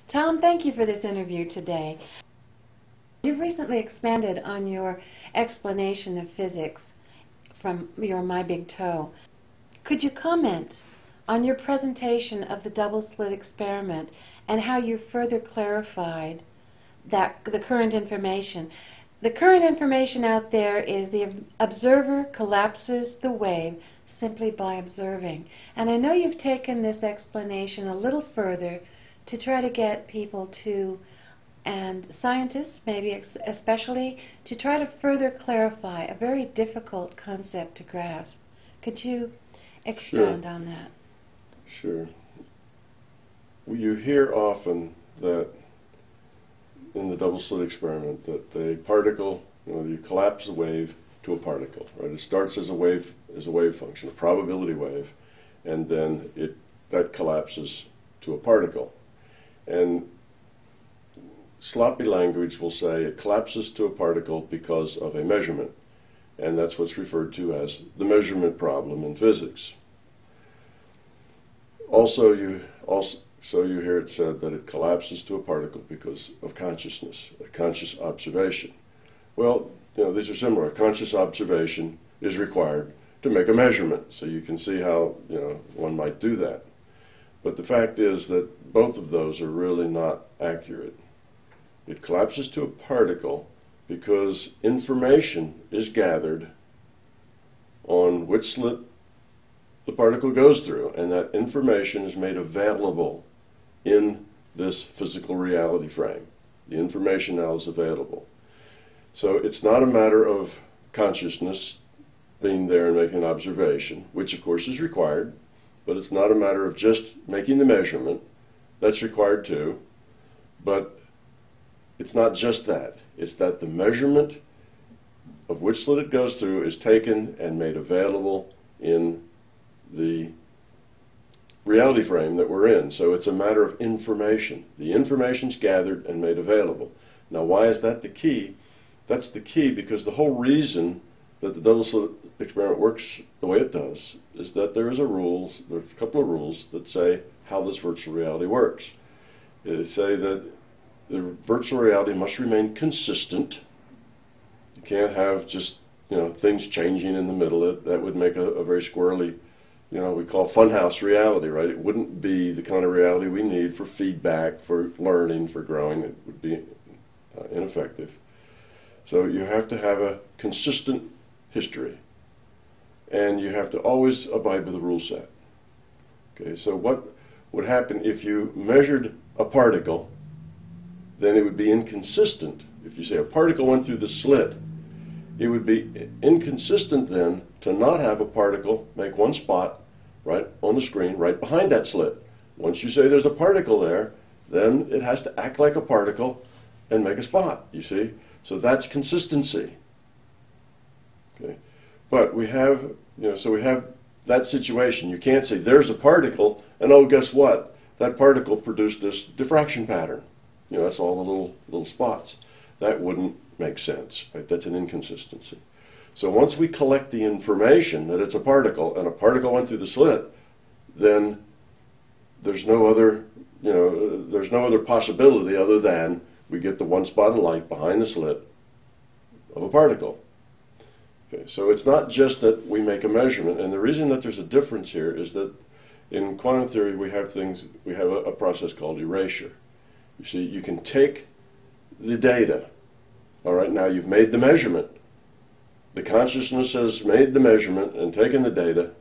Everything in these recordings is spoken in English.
Tom, thank you for this interview today. You've recently expanded on your explanation of physics from your My Big Toe. Could you comment on your presentation of the double slit experiment and how you further clarified the current information? The current information out there is the observer collapses the wave simply by observing. And I know you've taken this explanation a little further to try to get people to, and scientists maybe especially, to try to further clarify a very difficult concept to grasp. Could you expound on that? Sure. Well, you hear often that in the double slit experiment that the particle, you collapse the wave to a particle, right? It starts as a wave function, a probability wave, and then that collapses to a particle. And sloppy language will say it collapses to a particle because of a measurement, and that's what's referred to as the measurement problem in physics. So you hear it said that it collapses to a particle because of consciousness, a conscious observation. Well, these are similar. A conscious observation is required to make a measurement, so you can see how one might do that. But the fact is that both of those are really not accurate. It collapses to a particle because information is gathered on which slit the particle goes through, and that information is made available in this physical reality frame. The information now is available. So it's not a matter of consciousness being there and making an observation, which of course is required, but it's not a matter of just making the measurement. That's required too, but it's not just that. It's that the measurement of which slit it goes through is taken and made available in the reality frame that we're in. So it's a matter of information. The information's gathered and made available. Now, why is that the key? That's the key because the whole reason that the double slit experiment works the way it does is that there's a couple of rules that say how this virtual reality works. They say that the virtual reality must remain consistent. You can't have just things changing in the middle. That would make a very squirrely, we call funhouse reality, right? It wouldn't be the kind of reality we need for feedback, for learning, for growing. It would be ineffective. So you have to have a consistent history, and you have to always abide by the rule set. Okay, so what would happen if you measured a particle? Then it would be inconsistent. If you say a particle went through the slit, it would be inconsistent then to not have a particle make one spot right on the screen right behind that slit. Once you say there's a particle there, then it has to act like a particle and make a spot, you see? So that's consistency. Okay. But we have, we have that situation. You can't say there's a particle and oh, guess what? That particle produced this diffraction pattern. That's all the little spots. That wouldn't make sense, right? That's an inconsistency. So once we collect the information that it's a particle and a particle went through the slit, then there's no other, there's no other possibility other than we get the one spot of light behind the slit of a particle. Okay, so it's not just that we make a measurement, and the reason that there's a difference here is that in quantum theory we have a process called erasure. You see, you can take the data. All right, now you've made the measurement. The consciousness has made the measurement and taken the data,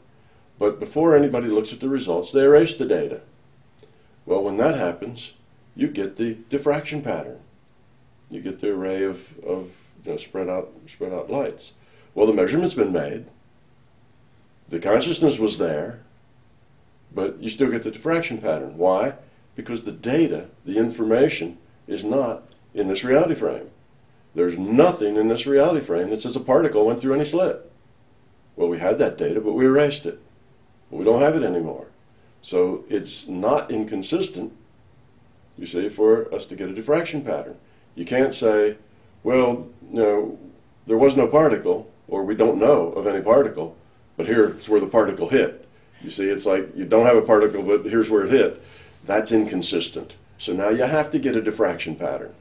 but before anybody looks at the results, they erase the data. Well, when that happens, you get the diffraction pattern. You get the array of spread out lights. Well, the measurement's been made. The consciousness was there, but you still get the diffraction pattern. Why? Because the data, the information, is not in this reality frame. There's nothing in this reality frame that says a particle went through any slit. Well, we had that data, but we erased it. But we don't have it anymore. So it's not inconsistent, you see, for us to get a diffraction pattern. You can't say, well, there was no particle, or we don't know of any particle, but here's where the particle hit. You see, it's like you don't have a particle, but here's where it hit. That's inconsistent. So now you have to get a diffraction pattern.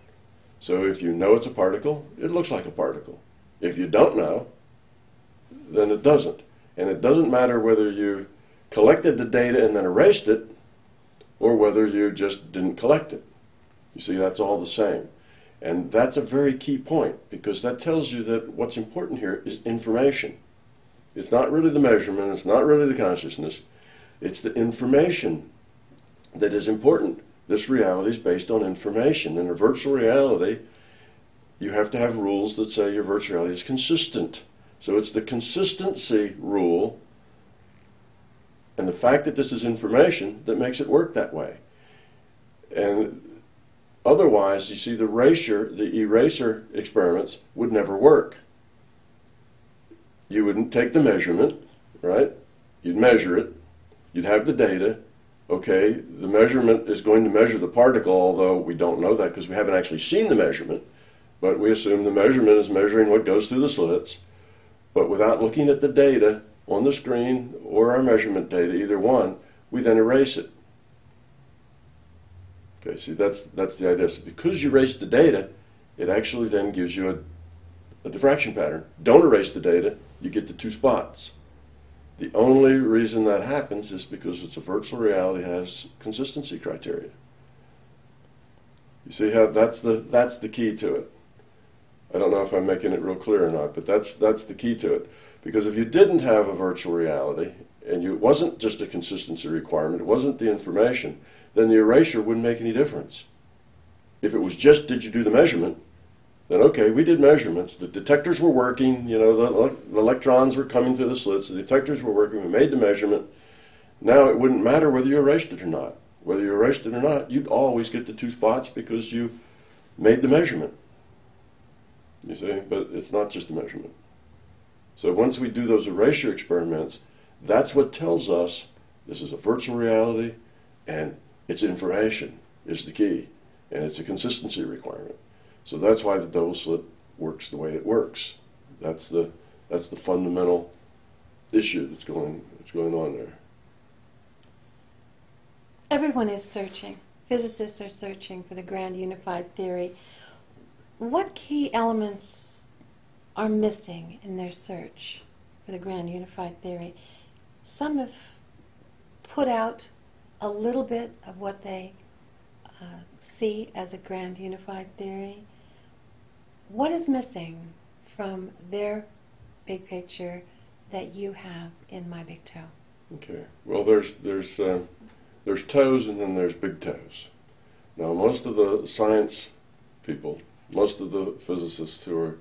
So if you know it's a particle, it looks like a particle. If you don't know, then it doesn't. And it doesn't matter whether you collected the data and then erased it, or whether you just didn't collect it. You see, that's all the same. And that's a very key point, because that tells you that what's important here is information. It's not really the measurement, it's not really the consciousness, it's the information that is important. This reality is based on information. In a virtual reality, you have to have rules that say your virtual reality is consistent. So it's the consistency rule and the fact that this is information that makes it work that way. And otherwise, you see, the eraser experiments would never work. You wouldn't take the measurement, right? You'd measure it. You'd have the data. Okay, the measurement is going to measure the particle, although we don't know that because we haven't actually seen the measurement. But we assume the measurement is measuring what goes through the slits. But without looking at the data on the screen or our measurement data, either one, we then erase it. Okay, see, that's the idea. So because you erase the data, it actually then gives you a diffraction pattern. Don't erase the data, you get the two spots. The only reason that happens is because it's a virtual reality, has consistency criteria. You see how that's the key to it. I don't know if I'm making it real clear or not, but that's the key to it. Because if you didn't have a virtual reality, and it wasn't just a consistency requirement, it wasn't the information, then the erasure wouldn't make any difference. If it was just, did you do the measurement, then okay, we did measurements, the detectors were working, you know, the electrons were coming through the slits, the detectors were working, we made the measurement. Now it wouldn't matter whether you erased it or not. Whether you erased it or not, you'd always get the two spots because you made the measurement. You see, but it's not just a measurement. So once we do those erasure experiments, that's what tells us this is a virtual reality, and its information is the key, and it's a consistency requirement. So that's why the double slit works the way it works. That's the fundamental issue that's going on there. Everyone is searching. Physicists are searching for the grand unified theory. What key elements are missing in their search for the grand unified theory? Some have put out a little bit of what they see as a grand unified theory. What is missing from their big picture that you have in My Big Toe? Okay. Well, there's toes and then there's big toes. Now, most of the science people, most of the physicists who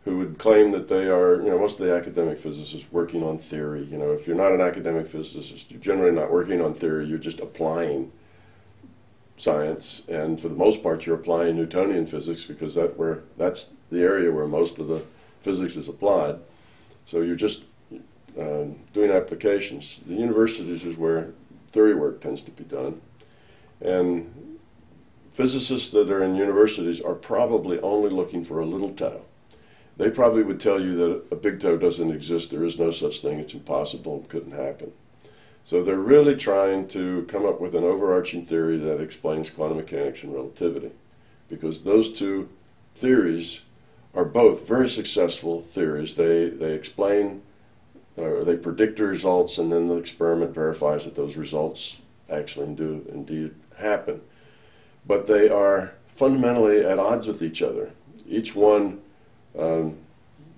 would claim that they are, you know, most of the academic physicists working on theory. You know, if you're not an academic physicist, you're generally not working on theory. You're just applying science, and for the most part, you're applying Newtonian physics because that's the area where most of the physics is applied. So you're just doing applications. The universities is where theory work tends to be done, and physicists that are in universities are probably only looking for a little toe. They probably would tell you that a big toe doesn't exist, there is no such thing, it's impossible, it couldn't happen. So they're really trying to come up with an overarching theory that explains quantum mechanics and relativity, because those two theories are both very successful theories. They explain, or they predict the results, and then the experiment verifies that those results actually do indeed happen. But they are fundamentally at odds with each other. Each one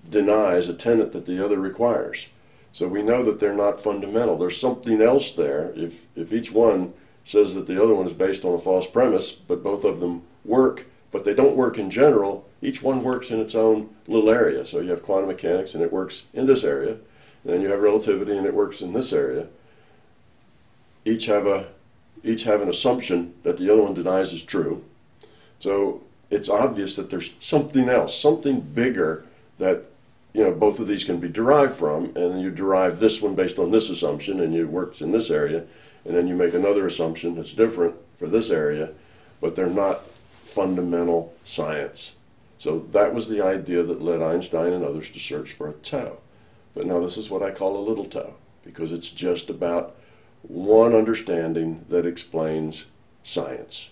denies a tenet that the other requires. So we know that they're not fundamental. There's something else there. If each one says that the other one is based on a false premise, but both of them work, but they don't work in general, each one works in its own little area. So you have quantum mechanics and it works in this area, and then you have relativity and it works in this area. Each have an assumption that the other one denies is true. So it's obvious that there's something else, something bigger that, you know, both of these can be derived from, and you derive this one based on this assumption, and it works in this area, and then you make another assumption that's different for this area, but they're not fundamental science. So that was the idea that led Einstein and others to search for a toe. But now this is what I call a little toe, because it's just about one understanding that explains science.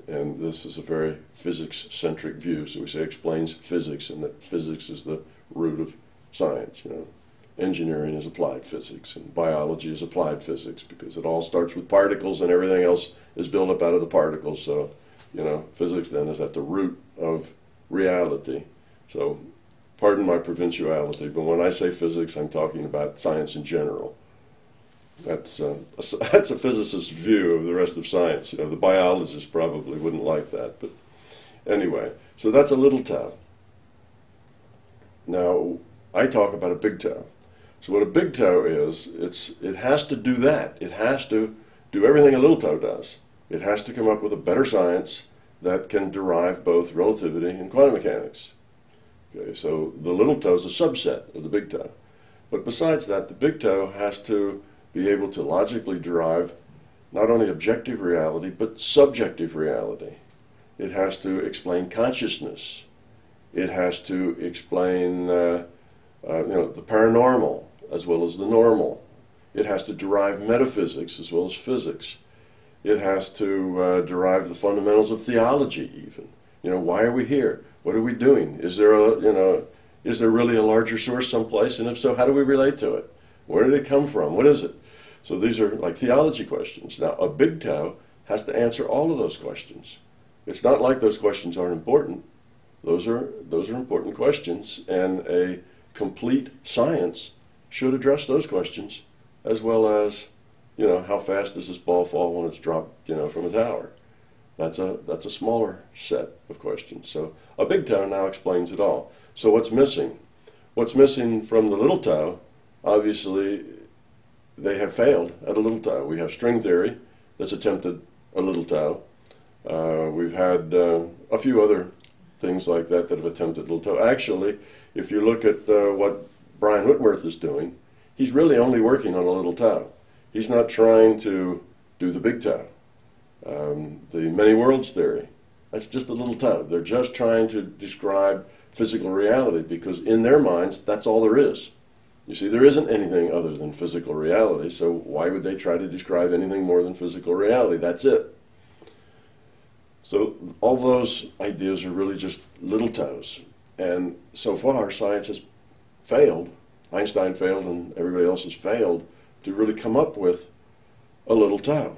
and this is a very physics-centric view. So we say explains physics, and that physics is the root of science. Engineering is applied physics, and biology is applied physics, because it all starts with particles, and everything else is built up out of the particles. So, physics then is at the root of reality. So, pardon my provinciality, but when I say physics, I'm talking about science in general. That's a physicist's view of the rest of science. The biologist probably wouldn't like that, but anyway. So that's a little toe. Now, I talk about a big toe. So what a big toe is, it has to do that. It has to do everything a little toe does. It has to come up with a better science that can derive both relativity and quantum mechanics. Okay, so the little toe is a subset of the big toe. But besides that, the big toe has to be able to logically derive not only objective reality, but subjective reality. It has to explain consciousness. It has to explain the paranormal as well as the normal. It has to derive metaphysics as well as physics. It has to derive the fundamentals of theology even. Why are we here? What are we doing? Is there really a larger source someplace? And if so, how do we relate to it? Where did it come from? What is it? So these are like theology questions. Now, a big toe has to answer all of those questions. It's not like those questions aren't important. Those are important questions, and a complete science should address those questions, as well as, how fast does this ball fall when it's dropped, from a tower? That's a smaller set of questions. So a big toe now explains it all. So what's missing? What's missing from the little toe? Obviously, they have failed at a little toe. We have string theory that's attempted a little toe. We've had a few other things like that have attempted little toe. Actually, if you look at what Brian Whitworth is doing, he's really only working on a little toe. He's not trying to do the big toe. The many worlds theory, that's just a little toe. They're just trying to describe physical reality, because in their minds, that's all there is. You see, there isn't anything other than physical reality, so why would they try to describe anything more than physical reality? That's it. So all those ideas are really just little toes. And so far, science has failed. Einstein failed, and everybody else has failed to really come up with a little toe.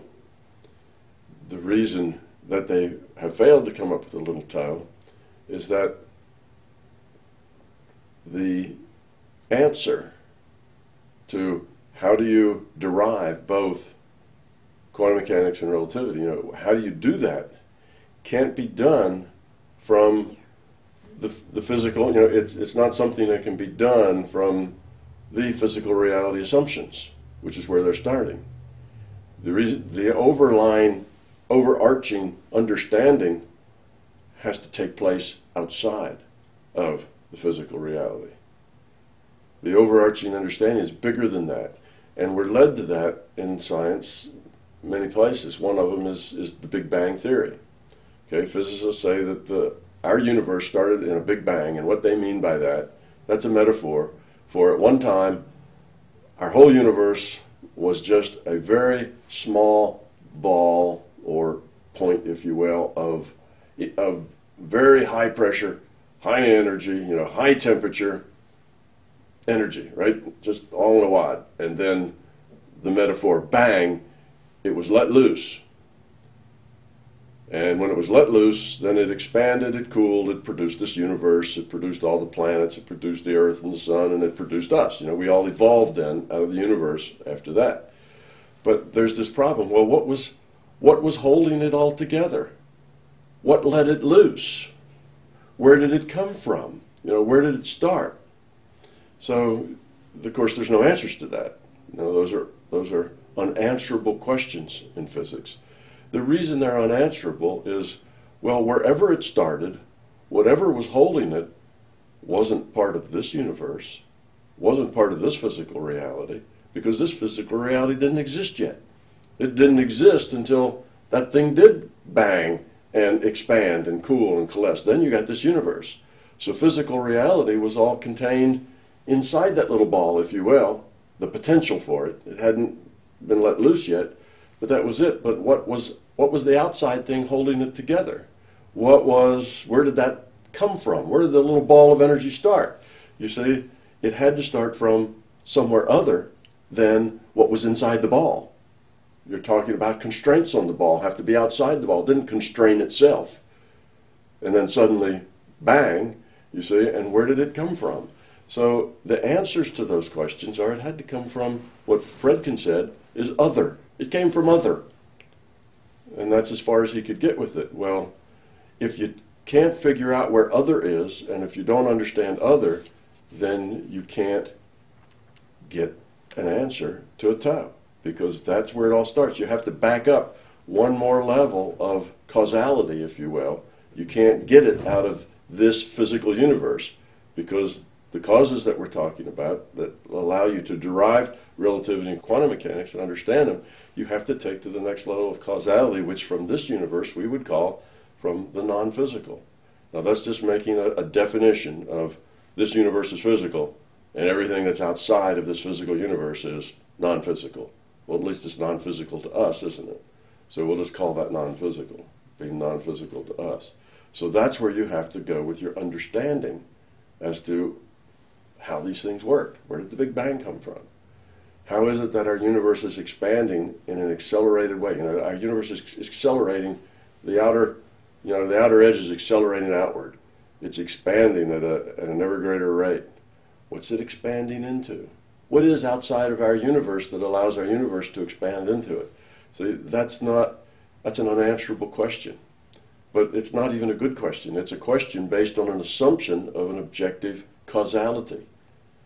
The reason that they have failed to come up with a little toe is that the answer to how do you derive both quantum mechanics and relativity, how do you do that, can't be done from the physical. It's not something that can be done from the physical reality assumptions, which is where they're starting. The overarching understanding has to take place outside of the physical reality. The overarching understanding is bigger than that, and we're led to that in science many places. One of them is the Big Bang theory. Okay, physicists say that our universe started in a Big Bang, and what they mean by that's a metaphor for at one time our whole universe was just a very small ball or point, if you will, of very high pressure, high energy, high temperature energy, right? Just all in a wad. And then the metaphor, bang, it was let loose. And when it was let loose, then it expanded, it cooled, it produced this universe, it produced all the planets, it produced the Earth and the Sun, and it produced us. We all evolved then out of the universe after that. But there's this problem. Well, what was holding it all together? What let it loose? Where did it come from? Where did it start? So, of course, there's no answers to that. Those are unanswerable questions in physics. The reason they're unanswerable is, well, wherever it started, whatever was holding it wasn't part of this universe, wasn't part of this physical reality, because this physical reality didn't exist yet. It didn't exist until that thing did bang and expand and cool and coalesce. Then you got this universe. So physical reality was all contained inside that little ball, if you will, the potential for it. It hadn't been let loose yet, but that was it. But what was the outside thing holding it together? Where did that come from? Where did the little ball of energy start? You see, it had to start from somewhere other than what was inside the ball. You're talking about constraints on the ball, have to be outside the ball. It didn't constrain itself. And then suddenly, bang, you see, and where did it come from? So the answers to those questions are it had to come from what Fredkin said is other. It came from other. And that's as far as he could get with it. Well, if you can't figure out where other is, and if you don't understand other, then you can't get an answer to a Tao, because that's where it all starts. You have to back up one more level of causality, if you will. You can't get it out of this physical universe, because the causes that we're talking about that allow you to derive relativity and quantum mechanics and understand them, you have to take to the next level of causality, which from this universe we would call from the non-physical. Now that's just making a definition of this universe is physical and everything that's outside of this physical universe is non-physical. Well, at least it's non-physical to us, isn't it? So we'll just call that non-physical, being non-physical to us. So that's where you have to go with your understanding as to how these things work. Where did the Big Bang come from? How is it that our universe is expanding in an accelerated way? You know, our universe is accelerating. The outer edge is accelerating outward. It's expanding at an ever greater rate. What's it expanding into? What is outside of our universe that allows our universe to expand into it? So that's an unanswerable question. But it's not even a good question. It's a question based on an assumption of an objective causality.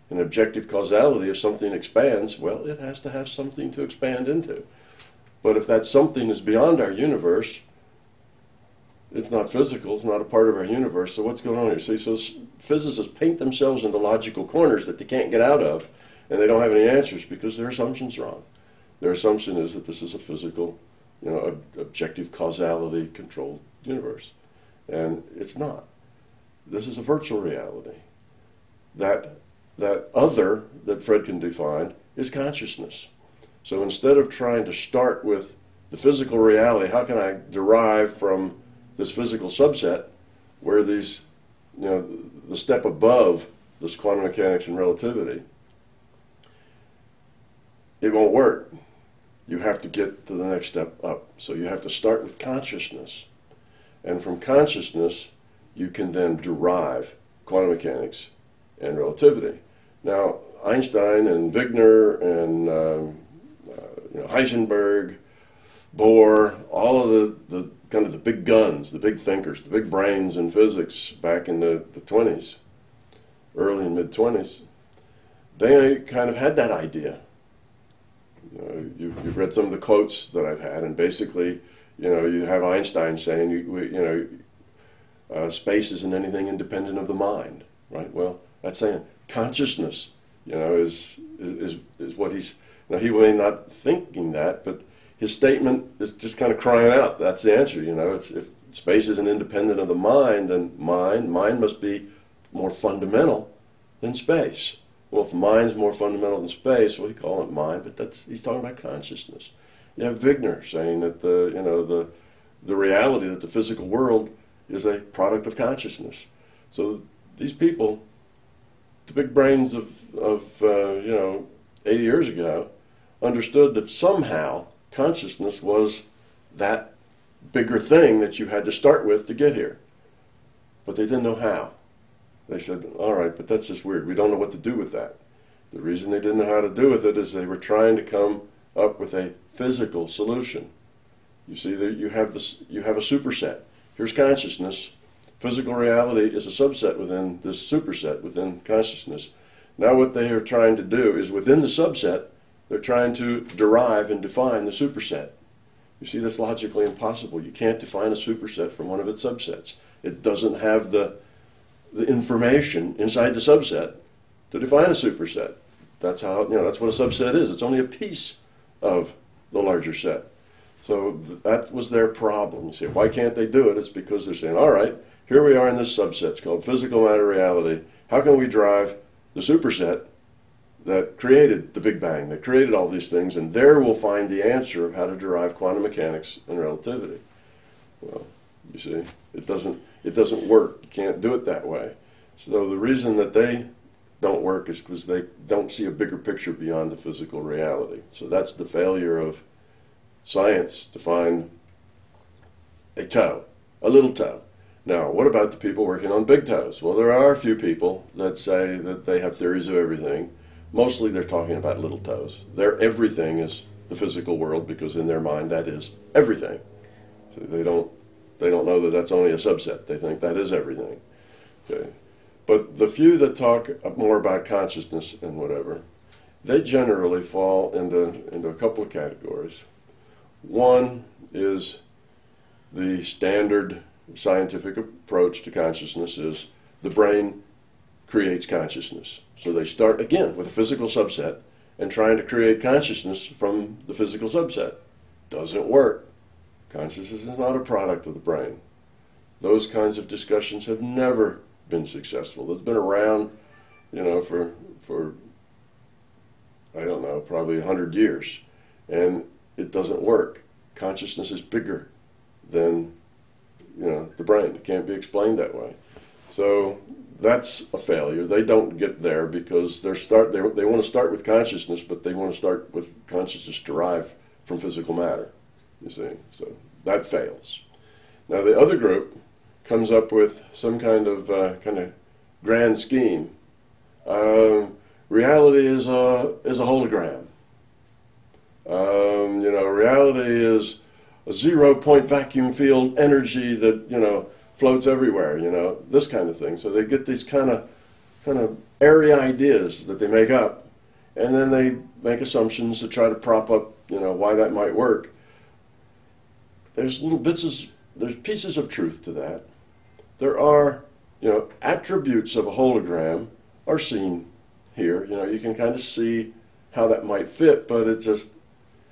An objective causality, if something expands, well, it has to have something to expand into. But if that something is beyond our universe, it's not physical, it's not a part of our universe, so what's going on here? See, so physicists paint themselves into logical corners that they can't get out of, and they don't have any answers because their assumption's wrong. Their assumption is that this is a physical, objective causality controlled universe. And it's not. This is a virtual reality. That other that Fredkin defined is consciousness. So instead of trying to start with the physical reality, how can I derive from this physical subset where these, the step above this quantum mechanics and relativity, it won't work. You have to get to the next step up. So you have to start with consciousness. And from consciousness, you can then derive quantum mechanics and relativity. Now, Einstein and Wigner and Heisenberg, Bohr, all of the kind of the big guns, the big thinkers, the big brains in physics back in the 20s, early and mid-20s, they kind of had that idea. You've read some of the quotes that I've had, and basically, you have Einstein saying, space isn't anything independent of the mind, right? Well, that's saying consciousness, is what he's. Now he may not thinking that, but his statement is just kind of crying out. That's the answer, if space isn't independent of the mind, then mind must be more fundamental than space. Well, if mind's more fundamental than space, well, you call it mind, but he's talking about consciousness. You have Wigner saying that the reality that the physical world is a product of consciousness. So these people, the big brains of 80 years ago, understood that somehow consciousness was that bigger thing that you had to start with to get here. But they didn't know how. They said, all right, but that's just weird. We don't know what to do with that. The reason they didn't know how to do with it is they were trying to come up with a physical solution. You see, you have a superset. Here's consciousness. Physical reality is a subset within this superset within consciousness. Now what they are trying to do is within the subset, they're trying to derive and define the superset. You see, that's logically impossible. You can't define a superset from one of its subsets. It doesn't have the information inside the subset to define a superset. That's how, that's what a subset is. It's only a piece of the larger set. So that was their problem. You see, why can't they do it? It's because they're saying, all right, here we are in this subset. It's called physical matter reality. How can we drive the superset that created the Big Bang, that created all these things, and there we'll find the answer of how to derive quantum mechanics and relativity. Well, you see, it doesn't work. You can't do it that way. So the reason that they don't work is because they don't see a bigger picture beyond the physical reality. So that's the failure of science, to find a toe, a little toe. Now, what about the people working on big toes? Well, there are a few people that say that they have theories of everything. Mostly they're talking about little toes. Their everything is the physical world, because in their mind that is everything. So they don't know that that's only a subset. They think that is everything. Okay. But the few that talk more about consciousness and whatever, they generally fall into a couple of categories. One is the standard scientific approach to consciousness is the brain creates consciousness. So they start again with a physical subset and trying to create consciousness from the physical subset. Doesn't work. Consciousness is not a product of the brain. Those kinds of discussions have never been successful. It's been around, for I don't know, probably 100 years, and it doesn't work. Consciousness is bigger than the brain. It can't be explained that way. So that's a failure. They don't get there because they want to start with consciousness, but they want to start with consciousness derived from physical matter. You see, so that fails. Now the other group comes up with some kind of grand scheme. Reality is a hologram. Reality is a 0-point vacuum field energy that floats everywhere. This kind of thing. So they get these kind of airy ideas that they make up, and then they make assumptions to try to prop up why that might work. There's pieces of truth to that. There are attributes of a hologram are seen here. You can kind of see how that might fit, but it just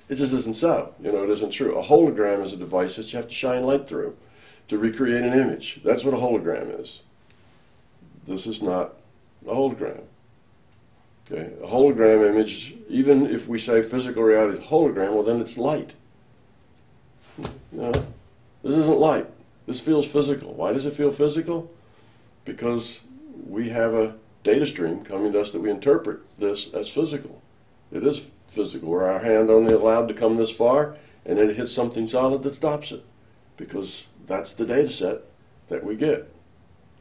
isn't so. It isn't true. A hologram is a device that you have to shine light through to recreate an image. That's what a hologram is. This is not a hologram. Okay, a hologram image, even if we say physical reality is a hologram, well then it's light. This isn't light. This feels physical. Why does it feel physical? Because we have a data stream coming to us that we interpret this as physical. It is physical, where our hand only allowed to come this far, and then it hits something solid that stops it, because that's the data set that we get.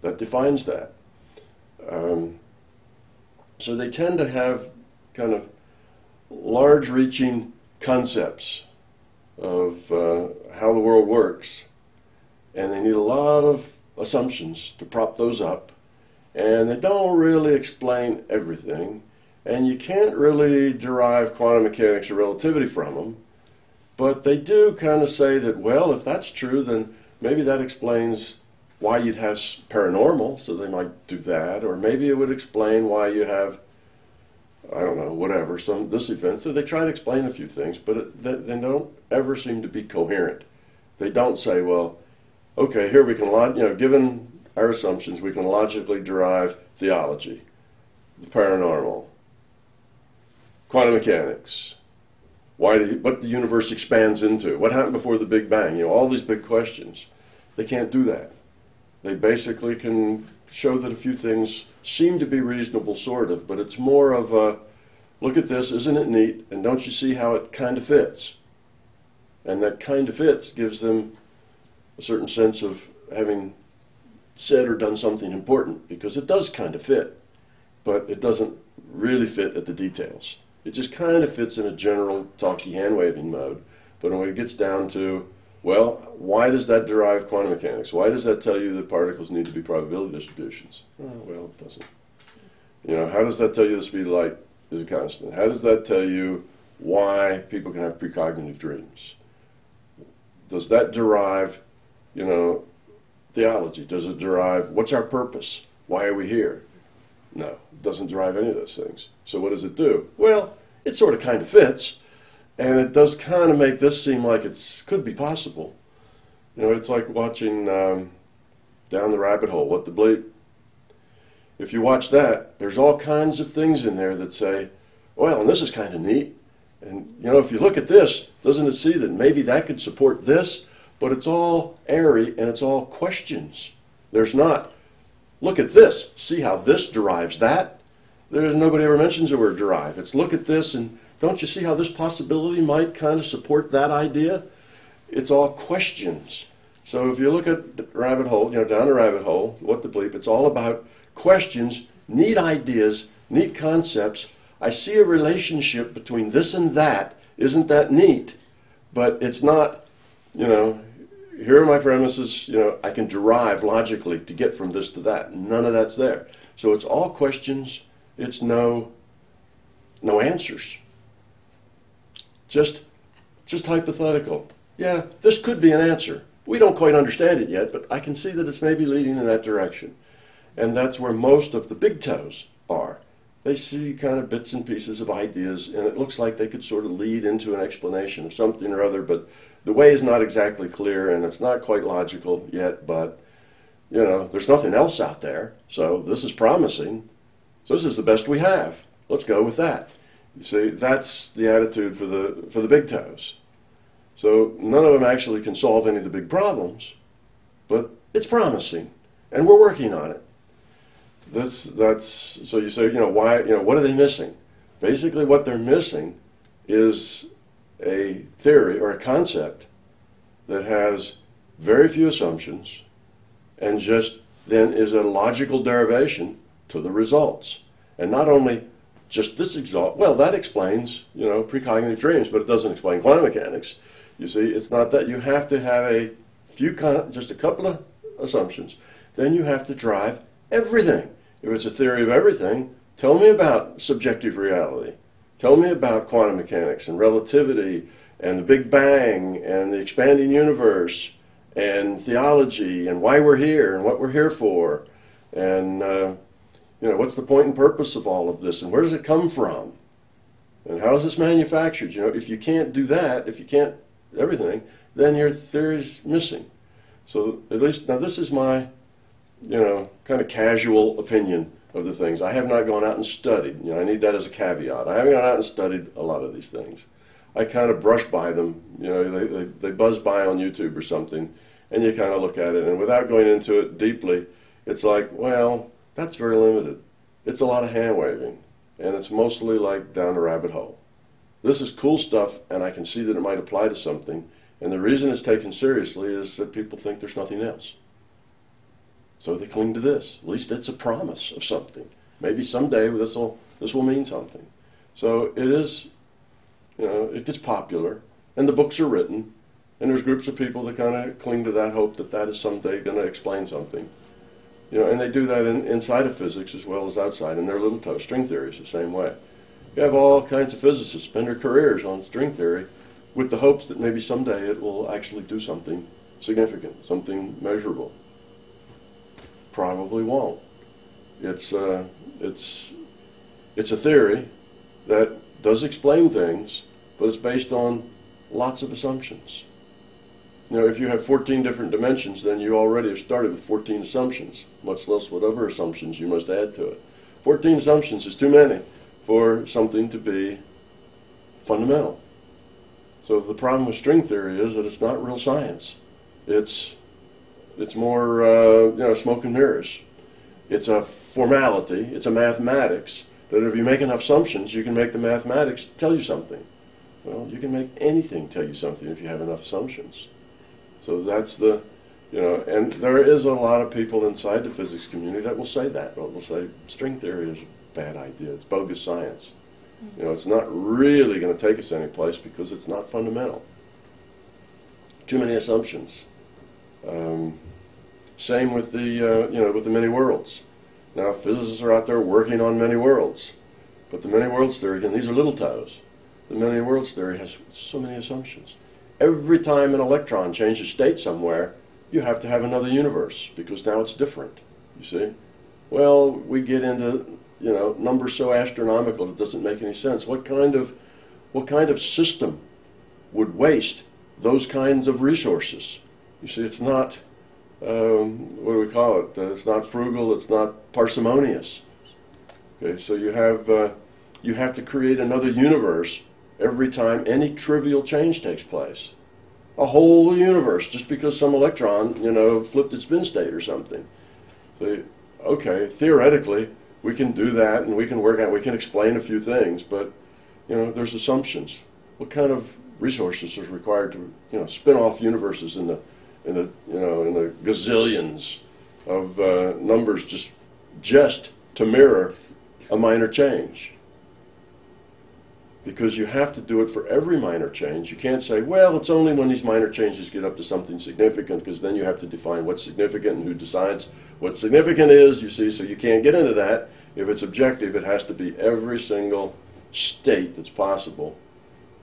That defines that. So they tend to have kind of large-reaching concepts of how the world works, and they need a lot of assumptions to prop those up, and they don't really explain everything, and you can't really derive quantum mechanics or relativity from them, but they do kind of say that, well, if that's true, then maybe that explains why you'd have paranormal, so they might do that, or maybe it would explain why you have, I don't know, whatever, this event. So they try to explain a few things, but they don't ever seem to be coherent. They don't say, well, okay, here we can, given our assumptions, we can logically derive theology, the paranormal, quantum mechanics, what the universe expands into, what happened before the Big Bang, all these big questions. They can't do that. They basically can show that a few things seem to be reasonable, sort of, but it's more of a, look at this, isn't it neat, and don't you see how it kind of fits? And that kind of fits gives them a certain sense of having said or done something important, because it does kind of fit, but it doesn't really fit at the details. It just kind of fits in a general talky hand-waving mode, but when it gets down to, well, why does that derive quantum mechanics? Why does that tell you that particles need to be probability distributions? Oh, well, it doesn't. How does that tell you the speed of light is a constant? How does that tell you why people can have precognitive dreams? Does that derive, theology? Does it derive, what's our purpose? Why are we here? No, it doesn't derive any of those things. So what does it do? Well, it sort of kind of fits, and it does kind of make this seem like it could be possible. It's like watching Down the Rabbit Hole, What the Bleep. If you watch that, there's all kinds of things in there that say, well, and this is kind of neat. And, you know, if you look at this, doesn't it see that maybe that could support this? But it's all airy and it's all questions. There's not, look at this, see how this derives that? There's nobody ever mentions the word derive. It's look at this and don't you see how this possibility might kind of support that idea? It's all questions. So if you look at the rabbit hole, you know, down the rabbit hole, what the bleep, it's all about questions, neat ideas, neat concepts. I see a relationship between this and that. Isn't that neat? But it's not, you know, here are my premises, you know, I can derive logically to get from this to that. None of that's there. So it's all questions. It's no answers. Just hypothetical. Yeah, this could be an answer. We don't quite understand it yet, but I can see that it's maybe leading in that direction. And that's where most of the big toes are. They see kind of bits and pieces of ideas, and it looks like they could sort of lead into an explanation of something or other, but the way is not exactly clear, and it's not quite logical yet, but, you know, there's nothing else out there, so this is promising. So this is the best we have. Let's go with that. You see, that's the attitude for the big toes. So none of them actually can solve any of the big problems, but it's promising, and we're working on it. So you say, you know, why, you know, what are they missing? Basically what they're missing is a theory or a concept that has very few assumptions and just then is a logical derivation to the results. And not only just this result, well, that explains, you know, precognitive dreams, but it doesn't explain quantum mechanics. You see, it's not that. You have to have a few, just a couple of assumptions. Then you have to drive everything. If it's a theory of everything, tell me about subjective reality. Tell me about quantum mechanics and relativity and the Big Bang and the expanding universe and theology and why we're here and what we're here for. And, you know, what's the point and purpose of all of this and where does it come from? And how is this manufactured? You know, if you can't do that, if you can't everything, then your theory's missing. So at least, now this is my, you know, kind of casual opinion of the things. I have not gone out and studied. You know, I need that as a caveat. I haven't gone out and studied a lot of these things. I kind of brush by them. You know, they buzz by on YouTube or something, and you kind of look at it. And without going into it deeply, it's like, well, that's very limited. It's a lot of hand-waving, and it's mostly like down the rabbit hole. This is cool stuff, and I can see that it might apply to something. And the reason it's taken seriously is that people think there's nothing else. So they cling to this. At least it's a promise of something. Maybe someday this will mean something. So it is, you know, it gets popular, and the books are written, and there's groups of people that kind of cling to that hope that that is someday going to explain something. You know, and they do that inside of physics as well as outside, and their little toe. String theory is the same way. You have all kinds of physicists spend their careers on string theory with the hopes that maybe someday it will actually do something significant, something measurable. Probably won't. It's a theory that does explain things, but it's based on lots of assumptions. You know, if you have 14 different dimensions, then you already have started with 14 assumptions, much less whatever assumptions you must add to it. 14 assumptions is too many for something to be fundamental. So the problem with string theory is that it's not real science. It's more, you know, smoke and mirrors. It's a formality. It's a mathematics that if you make enough assumptions, you can make the mathematics tell you something. Well, you can make anything tell you something if you have enough assumptions. So that's the, you know, and there is a lot of people inside the physics community that will say that. Well, they'll say string theory is a bad idea. It's bogus science. You know, it's not really going to take us anyplace because it's not fundamental. Too many assumptions. Same with the, you know, with the many worlds. Now, physicists are out there working on many worlds, but the many worlds theory, again, these are little toes. The many worlds theory has so many assumptions. Every time an electron changes state somewhere, you have to have another universe because now it's different. You see? Well, we get into, you know, numbers so astronomical it doesn't make any sense. What kind of system would waste those kinds of resources? You see, it's not, what do we call it? It's not frugal, it's not parsimonious. Okay, so you have you have to create another universe every time any trivial change takes place. A whole universe, just because some electron, flipped its spin state or something. So, okay, theoretically, we can do that, and we can explain a few things, but, there's assumptions. What kind of resources are required to, spin off universes in the gazillions of numbers just to mirror a minor change? Because you have to do it for every minor change. You can't say, well, it's only when these minor changes get up to something significant, because then you have to define what's significant and who decides what significant is, you see, so you can't get into that. If it's objective, it has to be every single state that's possible.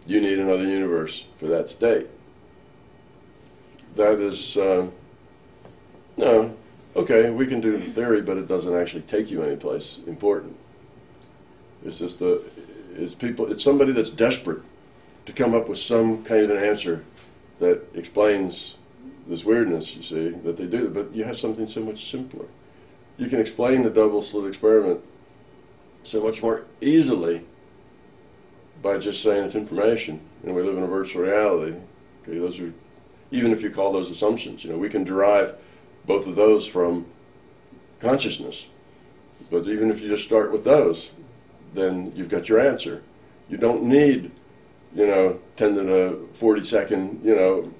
You need another universe for that state. That is, no, okay, we can do the theory, but it doesn't actually take you anyplace important. It's just it's somebody that's desperate to come up with some kind of an answer that explains this weirdness, you see, that they do. But you have something so much simpler. You can explain the double-slit experiment so much more easily by just saying it's information, and we live in a virtual reality. Okay, those are, even if you call those assumptions, we can derive both of those from consciousness. But even if you just start with those, then you've got your answer. You don't need, 10 to the 42nd,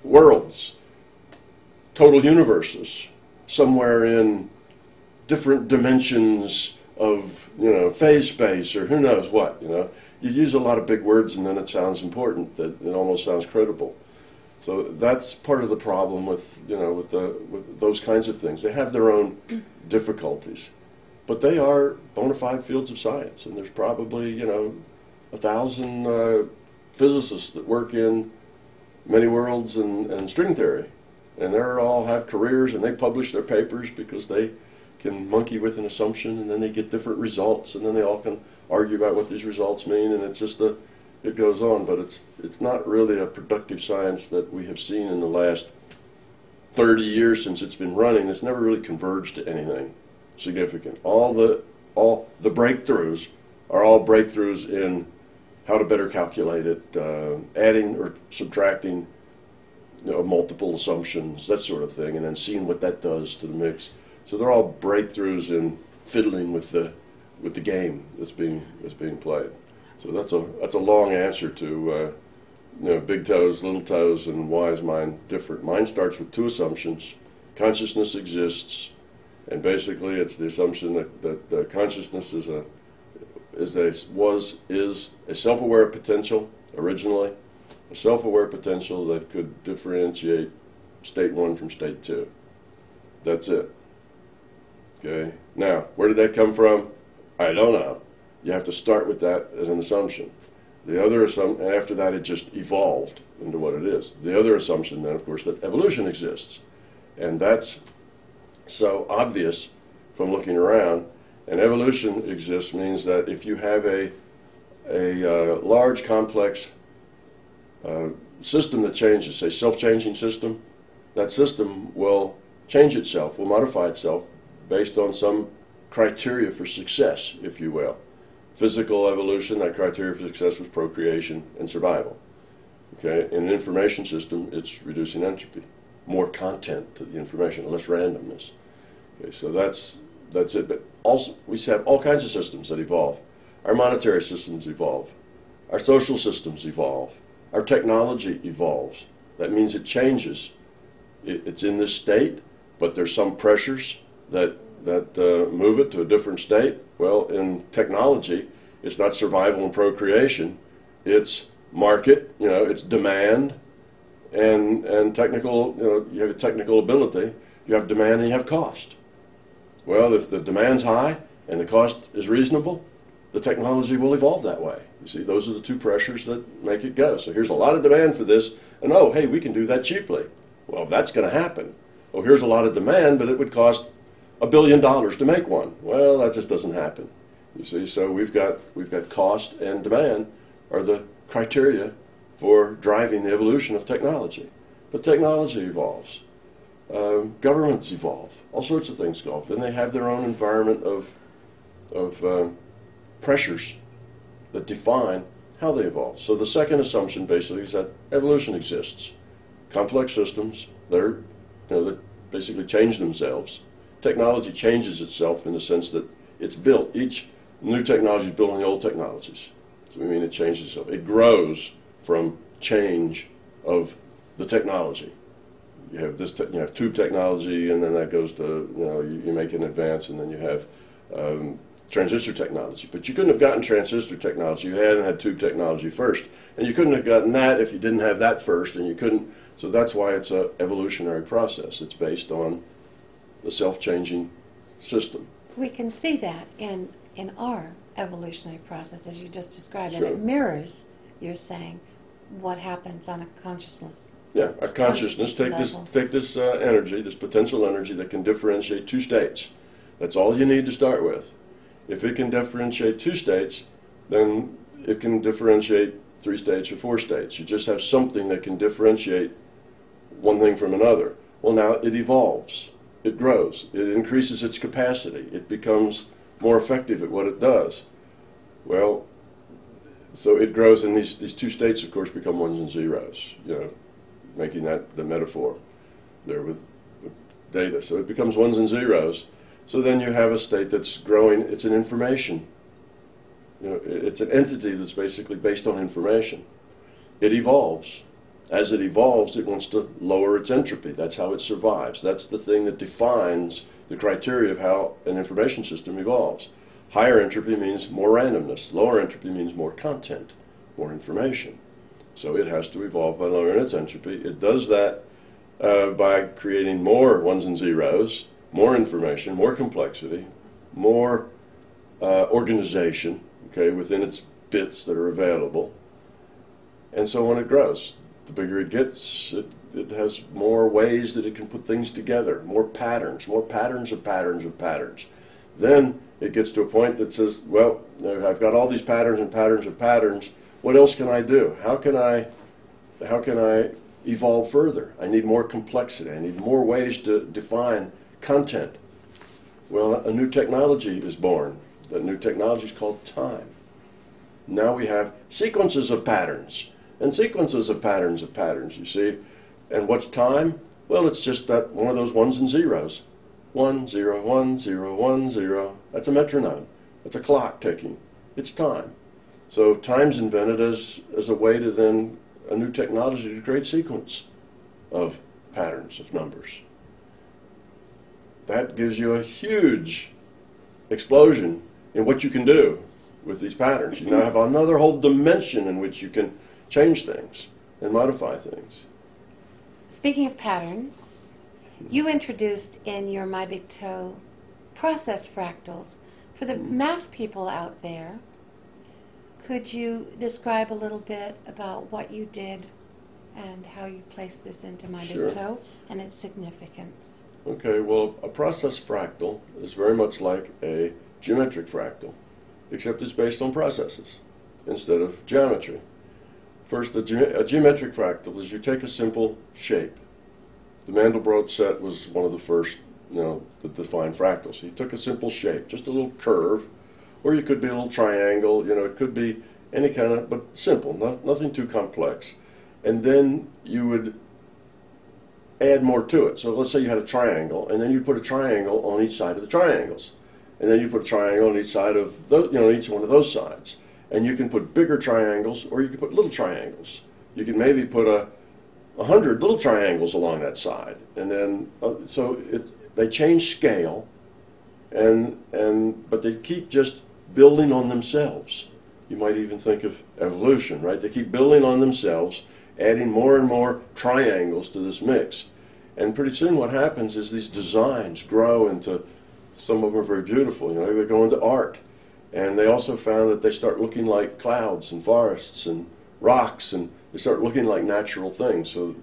worlds, total universes, somewhere in different dimensions of, phase space, or who knows what, You use a lot of big words, and then it sounds important, that it almost sounds credible. So that's part of the problem with, with those kinds of things. They have their own difficulties. But they are bona fide fields of science, and there's probably, 1,000 physicists that work in many worlds and string theory, and they all have careers, and they publish their papers because they can monkey with an assumption, and then they get different results, and then they all can argue about what these results mean, and it's just it goes on. But it's not really a productive science that we have seen in the last 30 years since it's been running. It's never really converged to anything significant. All the breakthroughs are all breakthroughs in how to better calculate it, adding or subtracting, multiple assumptions, that sort of thing, and then seeing what that does to the mix. So they're all breakthroughs in fiddling with the game that's being played. So that's a long answer to big toes, little toes, and why is mine different? Mine starts with two assumptions: consciousness exists. And basically, it's the assumption that consciousness is a self-aware potential originally, a self-aware potential that could differentiate state 1 from state 2. That's it. Okay. Now, where did that come from? I don't know. You have to start with that as an assumption. The other assumption, after that, it just evolved into what it is. The other assumption, then, of course, that evolution exists, and that's so obvious from looking around. And evolution exists means that if you have a large, complex system that changes, say self-changing system, that system will change itself, will modify itself based on some criteria for success, if you will. Physical evolution, that criteria for success was procreation and survival. Okay, in an information system, it's reducing entropy. More content to the information, less randomness. Okay, so that's it. But also, we have all kinds of systems that evolve. Our monetary systems evolve. Our social systems evolve. Our technology evolves. That means it changes. It's in this state, but there's some pressures that move it to a different state. Well, in technology, it's not survival and procreation. It's market. It's demand. And technical, you have a technical ability, you have demand, and you have cost. Well, if the demand's high and the cost is reasonable, the technology will evolve that way. You see, those are the two pressures that make it go. So here's a lot of demand for this, and oh, hey, we can do that cheaply. Well, that's going to happen. Oh, here's a lot of demand, but it would cost $1 billion to make one. Well, that just doesn't happen. You see, so we've got cost and demand are the criteria for driving the evolution of technology. But technology evolves. Governments evolve. All sorts of things evolve. And they have their own environment of pressures that define how they evolve. So the second assumption basically is that evolution exists. Complex systems that are, that basically change themselves. Technology changes itself in the sense that it's built. Each new technology is built on the old technologies. So we mean it changes itself. It grows from change of the technology. You have this, you have tube technology, and then that goes to, you make an advance, and then you have transistor technology. But you couldn't have gotten transistor technology. You hadn't had tube technology first. And you couldn't have gotten that if you didn't have that first, and you couldn't. So that's why it's an evolutionary process. It's based on the self-changing system. We can see that in our evolutionary process, as you just described, Sure. and it mirrors, you're saying, what happens on a consciousness. Yeah, a consciousness. Take this energy, this potential energy that can differentiate two states. That's all you need to start with. If it can differentiate two states, then it can differentiate 3 states or 4 states. You just have something that can differentiate one thing from another. Well, now it evolves. It grows. It increases its capacity. It becomes more effective at what it does. Well, so it grows, and these 2 states, of course, become ones and zeros, making that the metaphor there with data. So it becomes ones and zeros. So then you have a state that's growing. It's an information. It's an entity that's basically based on information. It evolves. As it evolves, it wants to lower its entropy. That's how it survives. That's the thing that defines the criteria of how an information system evolves. Higher entropy means more randomness. Lower entropy means more content, more information. So it has to evolve by lowering its entropy. It does that by creating more ones and zeros, more information, more complexity, more organization, within its bits that are available. And so when it grows, the bigger it gets, it has more ways that it can put things together, more patterns of patterns of patterns. Then it gets to a point that says, well, I've got all these patterns and patterns of patterns. What else can I do? How can I evolve further? I need more complexity. I need more ways to define content. Well, a new technology is born. That new technology is called time. Now we have sequences of patterns and sequences of patterns, you see. And what's time? Well, it's just that one of those ones and zeros. 1, 0, 1, 0, 1, 0. That's a metronome. That's a clock ticking. It's time. So time's invented as a way to then, a new technology to create sequence of patterns, of numbers. That gives you a huge explosion in what you can do with these patterns. You now have another whole dimension in which you can change things and modify things. Speaking of patterns, you introduced in your My Big Toe process fractals. For the math people out there, could you describe a little bit about what you did and how you placed this into My Big Toe and its significance? Okay, well, a process fractal is very much like a geometric fractal, except it's based on processes instead of geometry. First, a geometric fractal is you take a simple shape. The Mandelbrot set was one of the first, that defined fractals. He took a simple shape, just a little curve, or you could be a little triangle, it could be any kind of, but simple, nothing too complex. And then you would add more to it. So let's say you had a triangle, and then you put a triangle on each side of the triangles. And then you put a triangle on each side of each one of those sides. And you can put bigger triangles, or you can put little triangles. You can maybe put 100 little triangles along that side. And then, they change scale, but they keep just building on themselves. You might even think of evolution, right? They keep building on themselves, adding more and more triangles to this mix. And pretty soon what happens is these designs grow into, some of them are very beautiful, they go into art. And they also found that they start looking like clouds and forests and rocks, and they start looking like natural things. So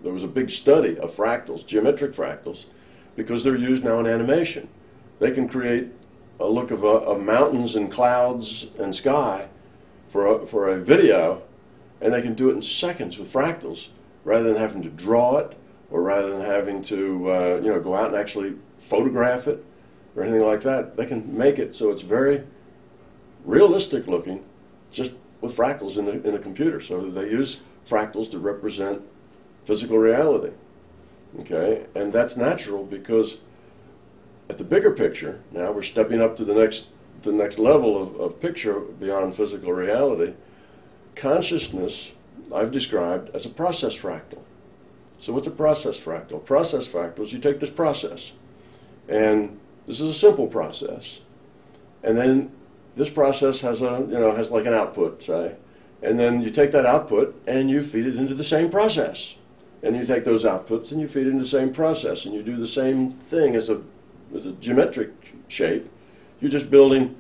there was a big study of fractals, geometric fractals, because they're used now in animation. They can create a look of mountains and clouds and sky for a video, and they can do it in seconds with fractals, rather than having to draw it, or rather than having to go out and actually photograph it or anything like that. They can make it so it's very realistic looking, just with fractals in a computer. So they use fractals to represent physical reality. Okay, and that's natural because at the bigger picture, now we're stepping up to the next level of picture beyond physical reality. Consciousness I've described as a process fractal. So what's a process fractal? A process fractal is you take this process, and this is a simple process, and then this process has has like an output, say, and then you take that output and you feed it into the same process, and you take those outputs and you feed it into the same process, and you do the same thing as a geometric shape. You're just building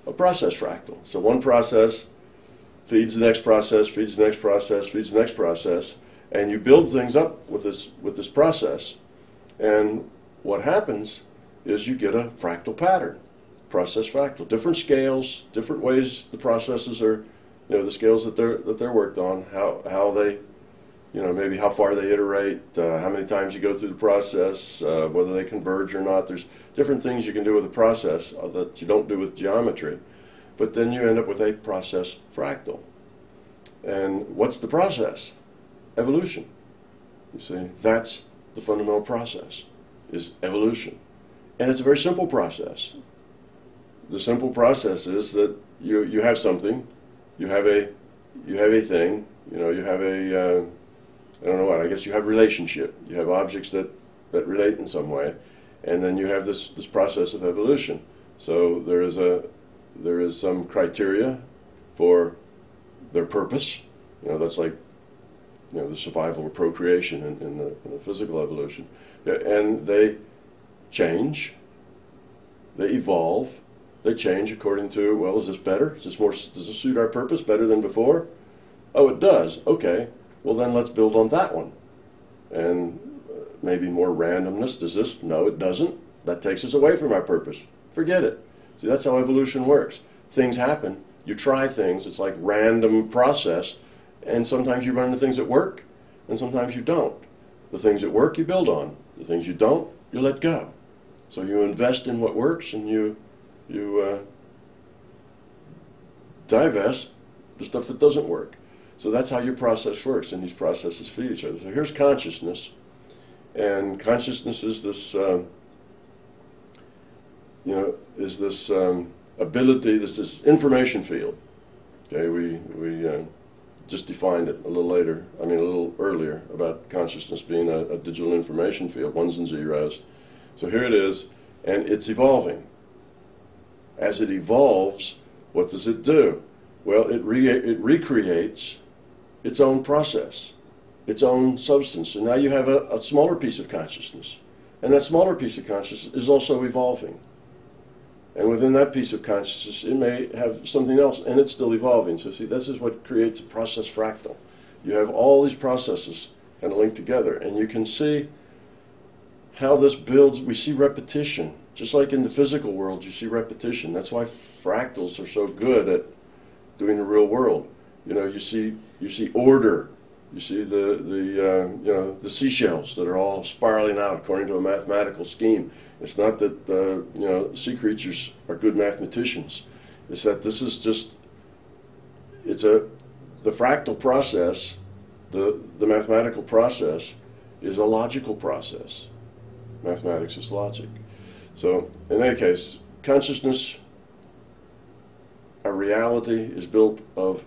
a process fractal. So one process feeds the next process, feeds the next process, feeds the next process, and you build things up with this process. And what happens is you get a fractal pattern, process fractal, different scales, different ways the processes are, the scales that they're worked on, how they, maybe how far they iterate, how many times you go through the process, whether they converge or not. There's different things you can do with a process that you don't do with geometry. But then you end up with a process fractal. And what's the process? Evolution. You see, that's the fundamental process, is evolution. And it's a very simple process. The simple process is that you have something, you have a thing, you have a, I don't know what, I guess you have relationship. You have objects that relate in some way, and then you have this process of evolution. So there is some criteria for their purpose. That's like the survival or procreation in the physical evolution. And they change, they evolve, they change according to, well, is this better? Does this suit our purpose better than before? Oh, it does. Okay. Well, then let's build on that one. And maybe more randomness. Does this? No, it doesn't. That takes us away from our purpose. Forget it. See, that's how evolution works. Things happen. You try things. It's like random process. And sometimes you run into things that work, and sometimes you don't. The things that work, you build on. The things you don't, you let go. So you invest in what works, and you divest the stuff that doesn't work. So that's how your process works, and these processes feed each other. So here's consciousness, and consciousness is this, ability, this information field. Okay, we just defined it a little earlier about consciousness being a digital information field, ones and zeros. So here it is, and it's evolving. As it evolves, what does it do? Well, it recreates its own process, its own substance. So now you have a smaller piece of consciousness. And that smaller piece of consciousness is also evolving. And within that piece of consciousness, it may have something else, and it's still evolving. So see, this is what creates a process fractal. You have all these processes kind of linked together, and you can see how this builds. We see repetition. Just like in the physical world, you see repetition. That's why fractals are so good at doing the real world. You see order. You see the seashells that are all spiraling out according to a mathematical scheme. It's not that sea creatures are good mathematicians. It's that this is just the fractal process, the mathematical process is a logical process. Mathematics is logic. So in any case, consciousness, our reality is built of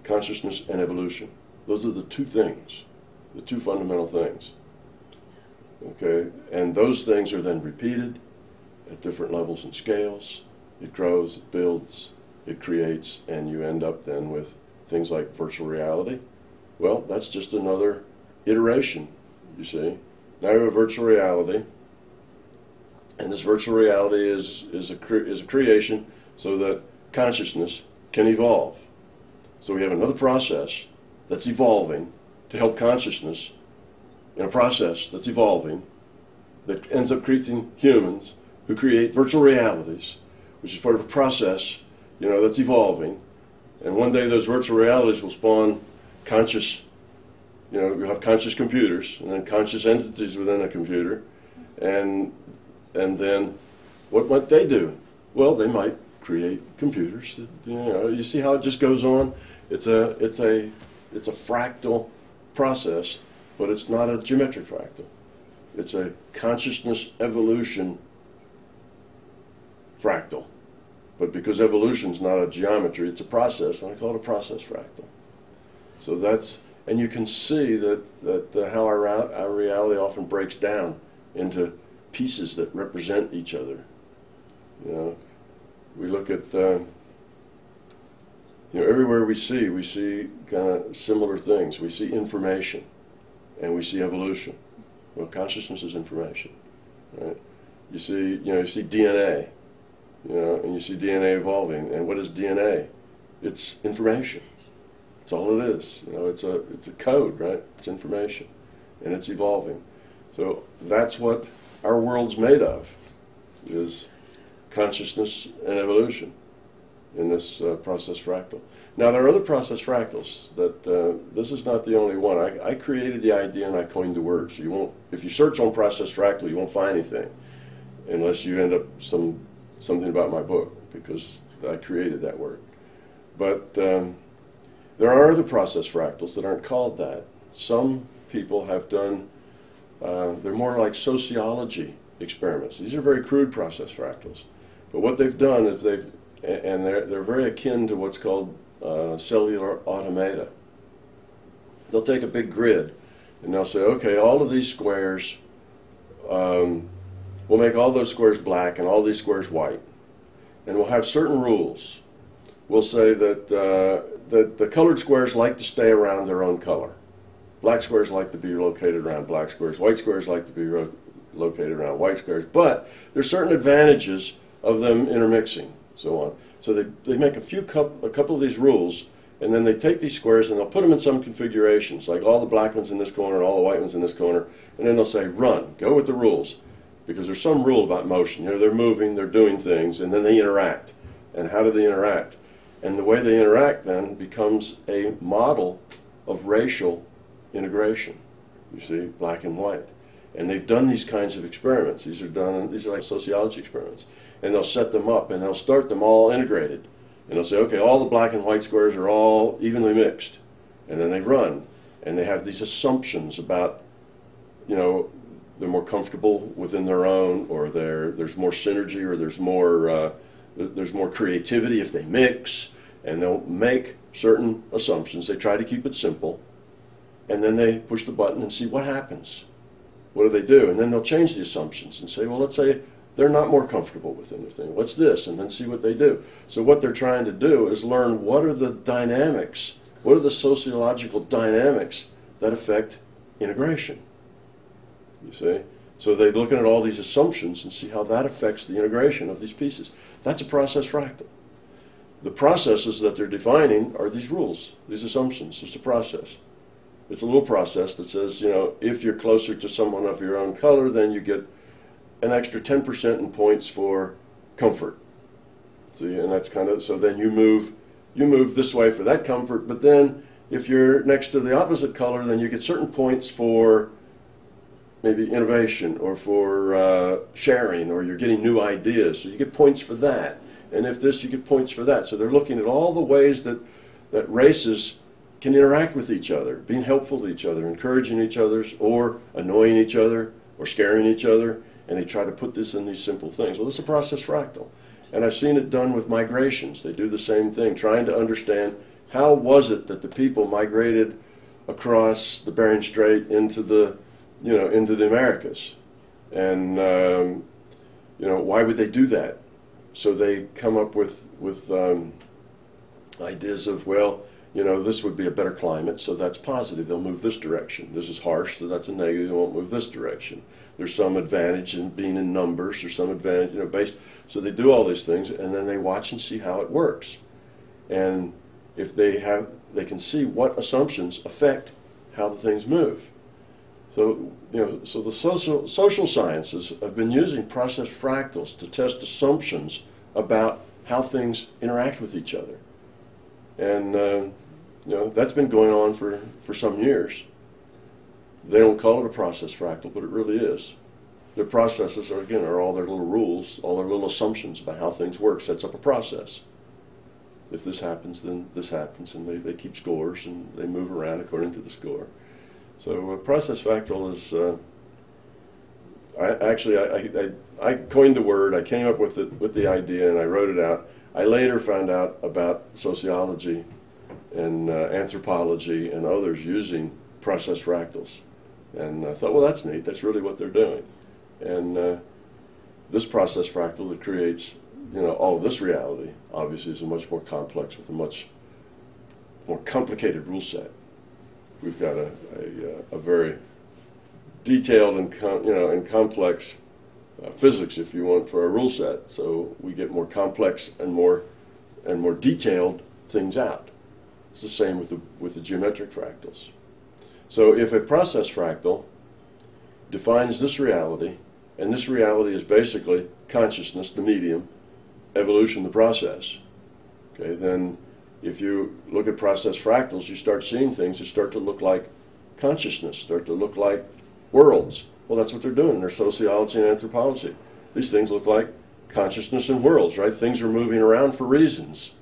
consciousness and evolution. Those are the two things, the two fundamental things. Okay, and those things are then repeated at different levels and scales. It grows, it builds, it creates, and you end up then with things like virtual reality. Well, that's just another iteration, you see. Now you have virtual reality, and this virtual reality is a creation so that consciousness can evolve. So we have another process that's evolving to help consciousness in a process that's evolving that ends up creating humans who create virtual realities, which is part of a process, that's evolving. And one day those virtual realities will spawn conscious, you'll have conscious computers and then conscious entities within a computer. And then what might they do? Well, they might create computers. You know, you see how it just goes on. It's a fractal process, but it's not a geometric fractal. It's a consciousness evolution fractal. But because evolution is not a geometry, it's a process, and I call it a process fractal. So that's, and you can see that how our reality often breaks down into pieces that represent each other. You know, we look at, you know, everywhere we see kind of similar things. We see information, and we see evolution. Well, consciousness is information, right? You see DNA, you know, and you see DNA evolving. And what is DNA? It's information. That's all it is. You know, it's a code, right? It's information, and it's evolving. So that's what our world's made of, is consciousness and evolution in this process fractal. Now, there are other process fractals. This is not the only one. I created the idea and I coined the word. So you won't, if you search on process fractal, you won't find anything unless you end up something about my book, because I created that word. But there are other process fractals that aren't called that. Some people have done, they're more like sociology experiments. These are very crude process fractals. But what they've done is they're very akin to what's called cellular automata. They'll take a big grid and they'll say, okay, all of these squares, we'll make all those squares black and all these squares white. And we'll have certain rules. We'll say that the colored squares like to stay around their own color. Black squares like to be located around black squares. White squares like to be located around white squares. But there's certain advantages of them intermixing, so on. So they make a couple of these rules, and then they take these squares and they'll put them in some configurations, like all the black ones in this corner and all the white ones in this corner, and then they'll say, run, go with the rules, because there's some rule about motion. You know, they're moving, they're doing things, and then they interact. And how do they interact? And the way they interact then becomes a model of racial integration. You see, black and white. And they've done these kinds of experiments. These are like sociology experiments. And they'll set them up and they'll start them all integrated. And they'll say, okay, all the black and white squares are all evenly mixed. And then they run. And they have these assumptions about, you know, they're more comfortable within their own, or there's more synergy, or there's more creativity if they mix. And they'll make certain assumptions. They try to keep it simple. And then they push the button and see what happens. What do they do? And then they'll change the assumptions and say, well, let's say they're not more comfortable within their thing. What's this? And then see what they do. So what they're trying to do is learn what are the dynamics, what are the sociological dynamics that affect integration. You see? So they're looking at all these assumptions and see how that affects the integration of these pieces. That's a process fractal. The processes that they're defining are these rules, these assumptions. It's a process. It's a little process that says, you know, if you're closer to someone of your own color, then you get an extra 10% in points for comfort. See, and that's kind of, so then you move this way for that comfort, but then if you're next to the opposite color, then you get certain points for maybe innovation, or for sharing, or you're getting new ideas. So you get points for that. And if this, you get points for that. So they're looking at all the ways that races can interact with each other, being helpful to each other, encouraging each other, or annoying each other, or scaring each other, and they try to put this in these simple things. Well, this is a process fractal. And I've seen it done with migrations. They do the same thing, trying to understand how was it that the people migrated across the Bering Strait into the Americas. And, you know, why would they do that? So they come up with ideas of, well, you know, this would be a better climate, so that's positive. They'll move this direction. This is harsh, so that's a negative. They won't move this direction. There's some advantage in being in numbers. There's some advantage, you know, based. So they do all these things, and then they watch and see how it works. And if they can see what assumptions affect how the things move. So, you know, so the social sciences have been using process fractals to test assumptions about how things interact with each other. And, you know, that's been going on for some years. They don't call it a process fractal, but it really is. Their processes are, again, are all their little rules, all their little assumptions about how things work, sets up a process. If this happens, then this happens, and they keep scores, and they move around according to the score. So process fractal is, I coined the word, I came up with the idea, and I wrote it out. I later found out about sociology and anthropology and others using process fractals. And I thought, well, that's neat, that's really what they're doing. And this process fractal that creates, all of this reality, obviously, is a much more complex, with a much more complicated rule set. We've got a very detailed and complex physics, if you want, for a rule set. So we get more complex and more detailed things out. It's the same with the geometric fractals. So if a process fractal defines this reality, and this reality is basically consciousness, the medium, evolution, the process, okay, then if you look at process fractals, you start seeing things that start to look like consciousness, start to look like worlds. Well, that's what they're doing. They're sociology and anthropology. These things look like consciousness and worlds, right? Things are moving around for reasons.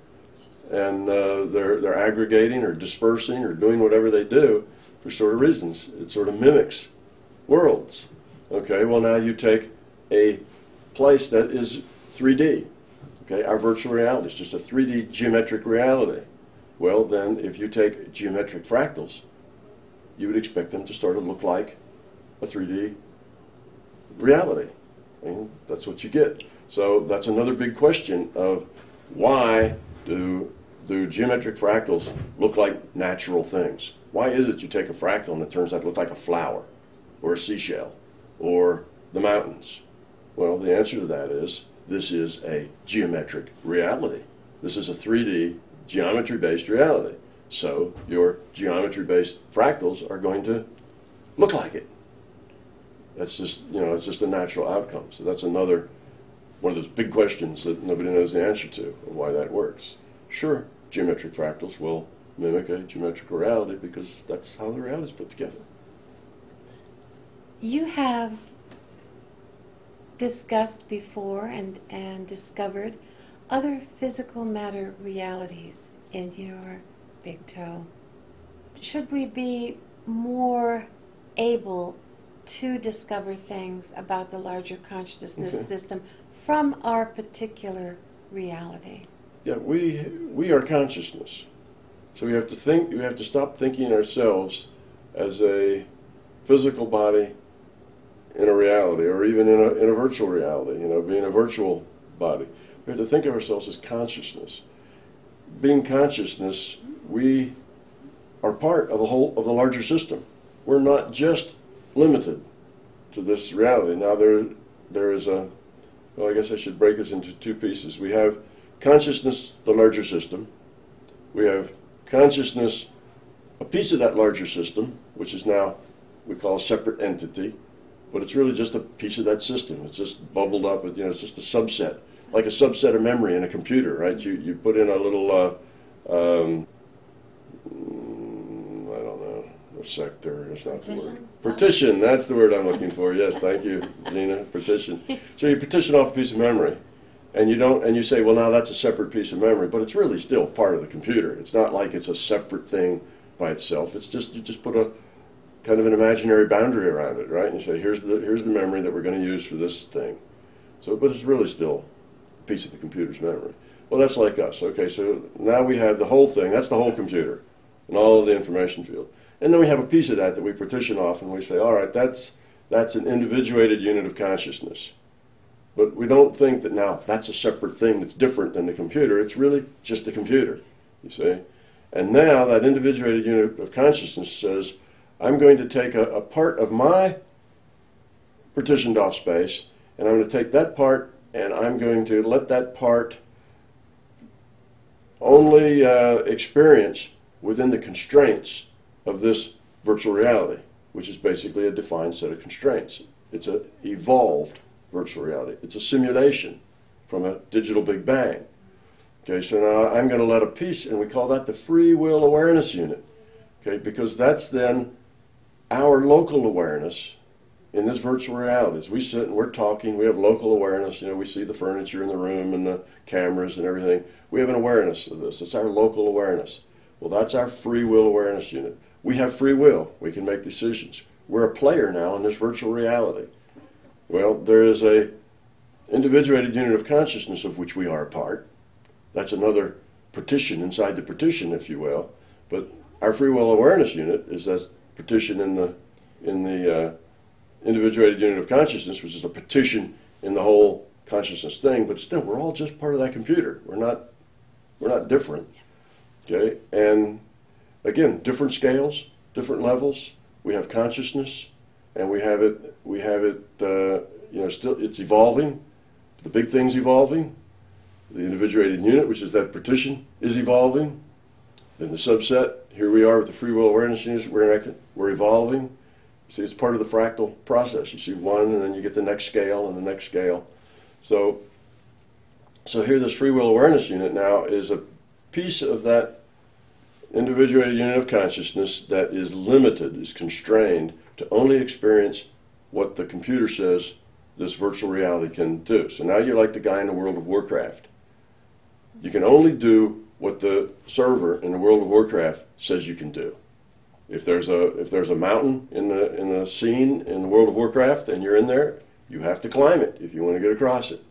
And they're aggregating or dispersing or doing whatever they do for sort of reasons. It sort of mimics worlds. Okay, well, now you take a place that is 3D. Okay, our virtual reality is just a 3D geometric reality. Well, then, if you take geometric fractals, you would expect them to start to look like a 3D reality. I mean, that's what you get. So that's another big question of why do geometric fractals look like natural things? Why is it you take a fractal and it turns out to look like a flower or a seashell or the mountains? Well, the answer to that is this is a geometric reality. This is a 3D geometry-based reality. So your geometry-based fractals are going to look like it. That's just, it's just a natural outcome. So that's another one of those big questions that nobody knows the answer to, of why that works. Sure, geometric fractals will mimic a geometrical reality because that's how the reality is put together. You have discussed before and discovered other physical matter realities in your Big Toe. Should we be more able to discover things about the larger consciousness system from our particular reality? Yeah, we are consciousness. So we have to stop thinking ourselves as a physical body in a reality, or even in a virtual reality, being a virtual body. We have to think of ourselves as consciousness. Being consciousness, we are part of the larger system. We're not just limited to this reality. Now there is I guess I should break this into two pieces. We have consciousness, the larger system. We have consciousness, a piece of that larger system, which is now we call a separate entity, but it's really just a piece of that system. It's just bubbled up, it's just a subset, like a subset of memory in a computer, right? You put in a little, a sector, it's not the word. Partition, that's the word I'm looking for. Yes, thank you, Zena, partition. So you partition off a piece of memory, and you say, well, now that's a separate piece of memory, but it's really still part of the computer. It's not like it's a separate thing by itself. It's just, you just put a kind of an imaginary boundary around it, right? And you say, here's the memory that we're going to use for this thing. So, but it's really still a piece of the computer's memory. Well, that's like us. Okay, so now we have the whole thing. That's the whole computer and all of the information field. And then we have a piece of that we partition off, and we say, all right, that's an individuated unit of consciousness. But we don't think that now that's a separate thing that's different than the computer. It's really just the computer, you see. And now that individuated unit of consciousness says, I'm going to take a part of my partitioned off space, and I'm going to take that part, and I'm going to let that part only experience within the constraints of this virtual reality, which is basically a defined set of constraints. It's an evolved virtual reality. It's a simulation from a digital Big Bang. Okay, so now I'm going to let a piece, and we call that the free will awareness unit. Okay, because that's then our local awareness in this virtual reality. As we sit and we're talking, we have local awareness. We see the furniture in the room and the cameras and everything. We have an awareness of this. It's our local awareness. Well, that's our free will awareness unit. We have free will. We can make decisions. We're a player now in this virtual reality. Well, there is a individuated unit of consciousness of which we are a part. That's another partition inside the partition, if you will. But our free will awareness unit is that partition in the individuated unit of consciousness, which is a partition in the whole consciousness thing. But still, we're all just part of that computer. We're not different. Okay, and again, different scales, different levels. We have consciousness, and we have it. Still, it's evolving. The big thing's evolving. The individuated unit, which is that partition, is evolving. Then the subset. Here we are with the free will awareness units. We're evolving. See, it's part of the fractal process. You see one, and then you get the next scale and the next scale. So here, this free will awareness unit now is a piece of that individuated unit of consciousness that is limited, is constrained to only experience what the computer says this virtual reality can do. So now you're like the guy in the World of Warcraft. You can only do what the server in the World of Warcraft says you can do. If there's a mountain in the scene in the World of Warcraft and you're in there, you have to climb it if you want to get across it.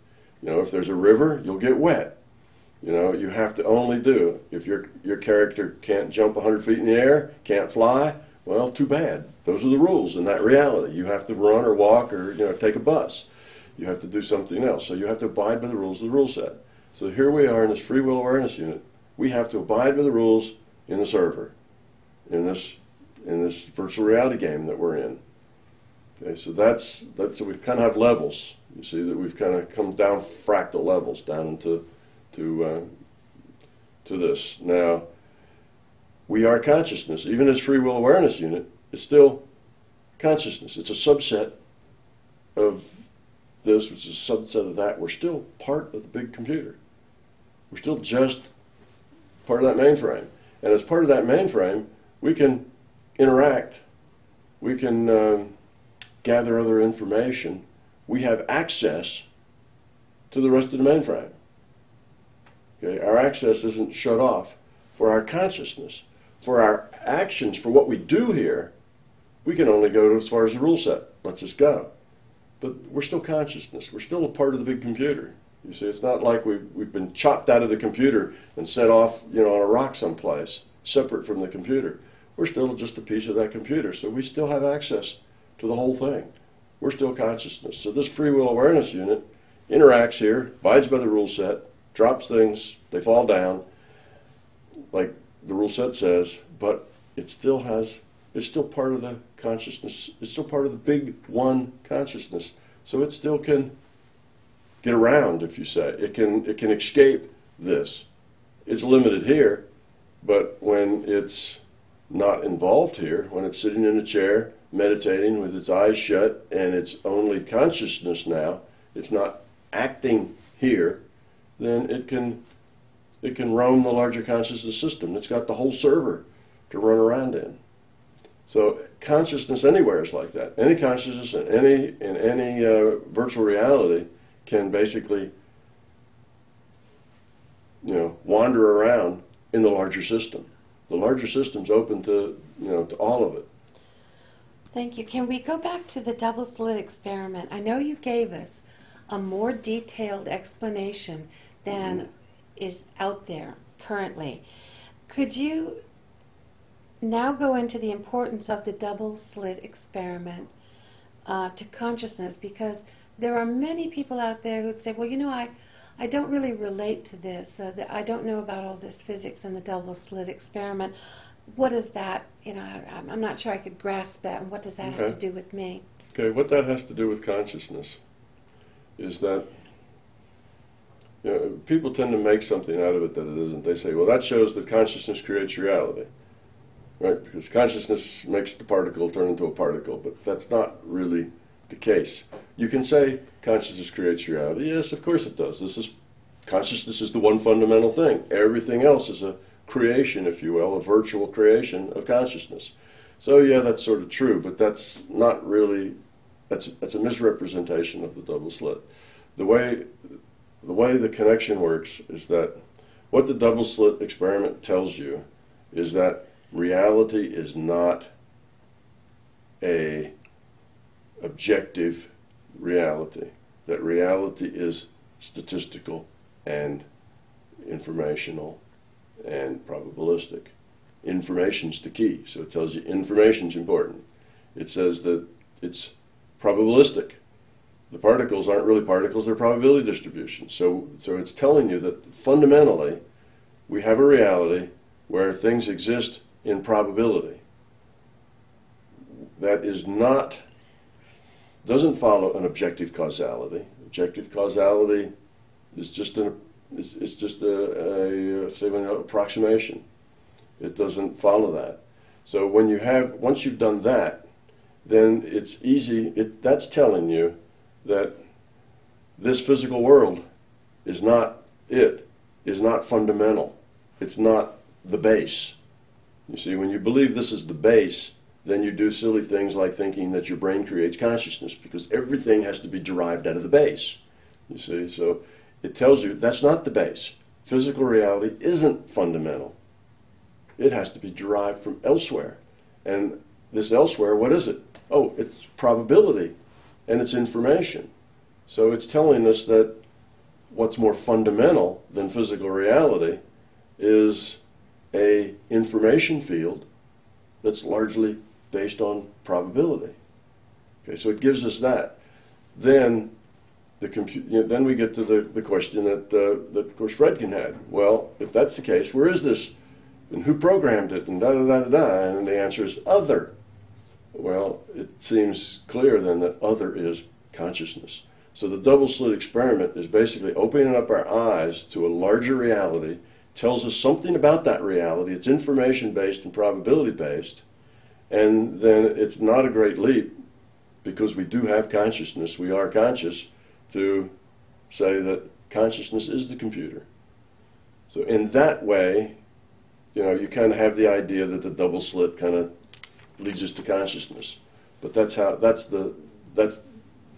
If there's a river, you'll get wet. You have to only do, if your character can't jump 100 feet in the air, can't fly, well, too bad. Those are the rules in that reality. You have to run or walk or take a bus. You have to do something else. So you have to abide by the rules of the rule set. So here we are in this free will awareness unit. We have to abide by the rules in the server, in this virtual reality game that we're in. Okay, so so we kind of have levels. You see that we've kind of come down fractal levels down into this. Now, we are consciousness. Even as free will awareness unit, it's still consciousness. It's a subset of this, which is a subset of that. We're still part of the big computer. We're still just part of that mainframe. And as part of that mainframe, we can interact. We can gather other information. We have access to the rest of the mainframe. Okay, our access isn't shut off. For our consciousness, for our actions, for what we do here, we can only go as far as the rule set lets us go. But we're still consciousness. We're still a part of the big computer. You see, it's not like we've been chopped out of the computer and set off, on a rock someplace, separate from the computer. We're still just a piece of that computer, so we still have access to the whole thing. We're still consciousness. So this free will awareness unit interacts here, abides by the rule set, drops things, they fall down, like the rule set says, but it's still part of the consciousness. It's still part of the big one consciousness. So it still can get around, if you say. It can escape this. It's limited here, but when it's not involved here, when it's sitting in a chair, meditating with its eyes shut, and it's only consciousness now, it's not acting here, then it can roam the larger consciousness system. It's got the whole server to run around in. So consciousness anywhere is like that. Any consciousness in any virtual reality can basically, wander around in the larger system. The larger system's open to all of it. Thank you. Can we go back to the double slit experiment? I know you gave us a more detailed explanation than is out there currently. Could you now go into the importance of the double slit experiment to consciousness? Because there are many people out there who'd say, well, I don't really relate to this. I don't know about all this physics and the double slit experiment. What is that? I'm not sure I could grasp that. And what does that have to do with me? Okay, what that has to do with consciousness is that people tend to make something out of it that it isn't. They say, well, that shows that consciousness creates reality, right? Because consciousness makes the particle turn into a particle, but that's not really the case. You can say consciousness creates reality. Yes, of course it does. Consciousness is the one fundamental thing. Everything else is a creation, if you will, a virtual creation of consciousness. So yeah, that's sort of true, but that's not really that's a misrepresentation of the double slit. The way the connection works is that what the double slit experiment tells you is that reality is not a objective reality. That reality is statistical and informational and probabilistic. Information's the key, so it tells you information's important. It says that it's probabilistic. The particles aren't really particles, they're probability distributions. So it's telling you that fundamentally we have a reality where things exist in probability. That doesn't follow an objective causality. Objective causality is just an approximation. It doesn't follow that. So once you've done that, then it's easy. That's telling you that this physical world is not fundamental. It's not the base. You see, when you believe this is the base, then you do silly things like thinking that your brain creates consciousness, because everything has to be derived out of the base. You see, so it tells you that's not the base. Physical reality isn't fundamental. It has to be derived from elsewhere. And this elsewhere, what is it? Oh, it's probability and it's information. So it's telling us that what's more fundamental than physical reality is a information field that's largely based on probability. Okay, so it gives us that. Then then we get to the question that of course Fredkin had. Well, if that's the case, where is this? And who programmed it? And da-da-da-da-da. And the answer is other. Well, it seems clear then that other is consciousness. So the double slit experiment is basically opening up our eyes to a larger reality, tells us something about that reality. It's information-based and probability-based. And then it's not a great leap, because we do have consciousness, we are conscious, to say that consciousness is the computer. So in that way, you kind of have the idea that the double slit kind of leads us to consciousness. But that's the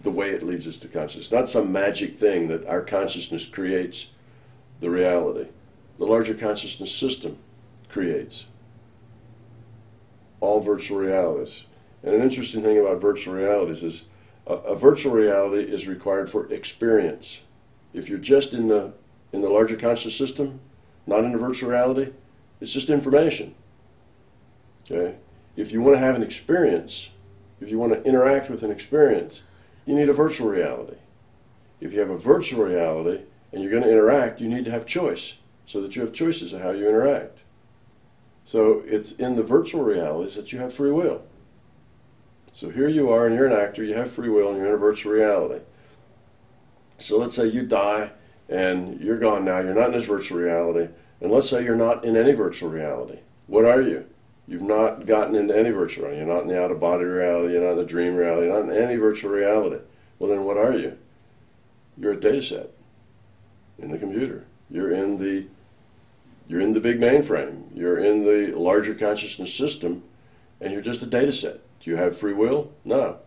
way it leads us to consciousness. Not some magic thing that our consciousness creates the reality. The larger consciousness system creates all virtual realities. And an interesting thing about virtual realities is a virtual reality is required for experience. If you're just in the larger conscious system, not in a virtual reality, it's just information. Okay? If you want to have an experience, if you want to interact with an experience, you need a virtual reality. If you have a virtual reality and you're going to interact, you need to have choice, so that you have choices of how you interact. So it's in the virtual realities that you have free will. So here you are, and you're an actor, you have free will, and you're in a virtual reality. So let's say you die, and you're gone now, you're not in this virtual reality, and let's say you're not in any virtual reality. What are you? You've not gotten into any virtual reality. You're not in the out-of-body reality, you're not in the dream reality, you're not in any virtual reality. Well, then what are you? You're a data set in the computer. You're in the big mainframe. You're in the larger consciousness system, and you're just a data set. Do you have free will? No.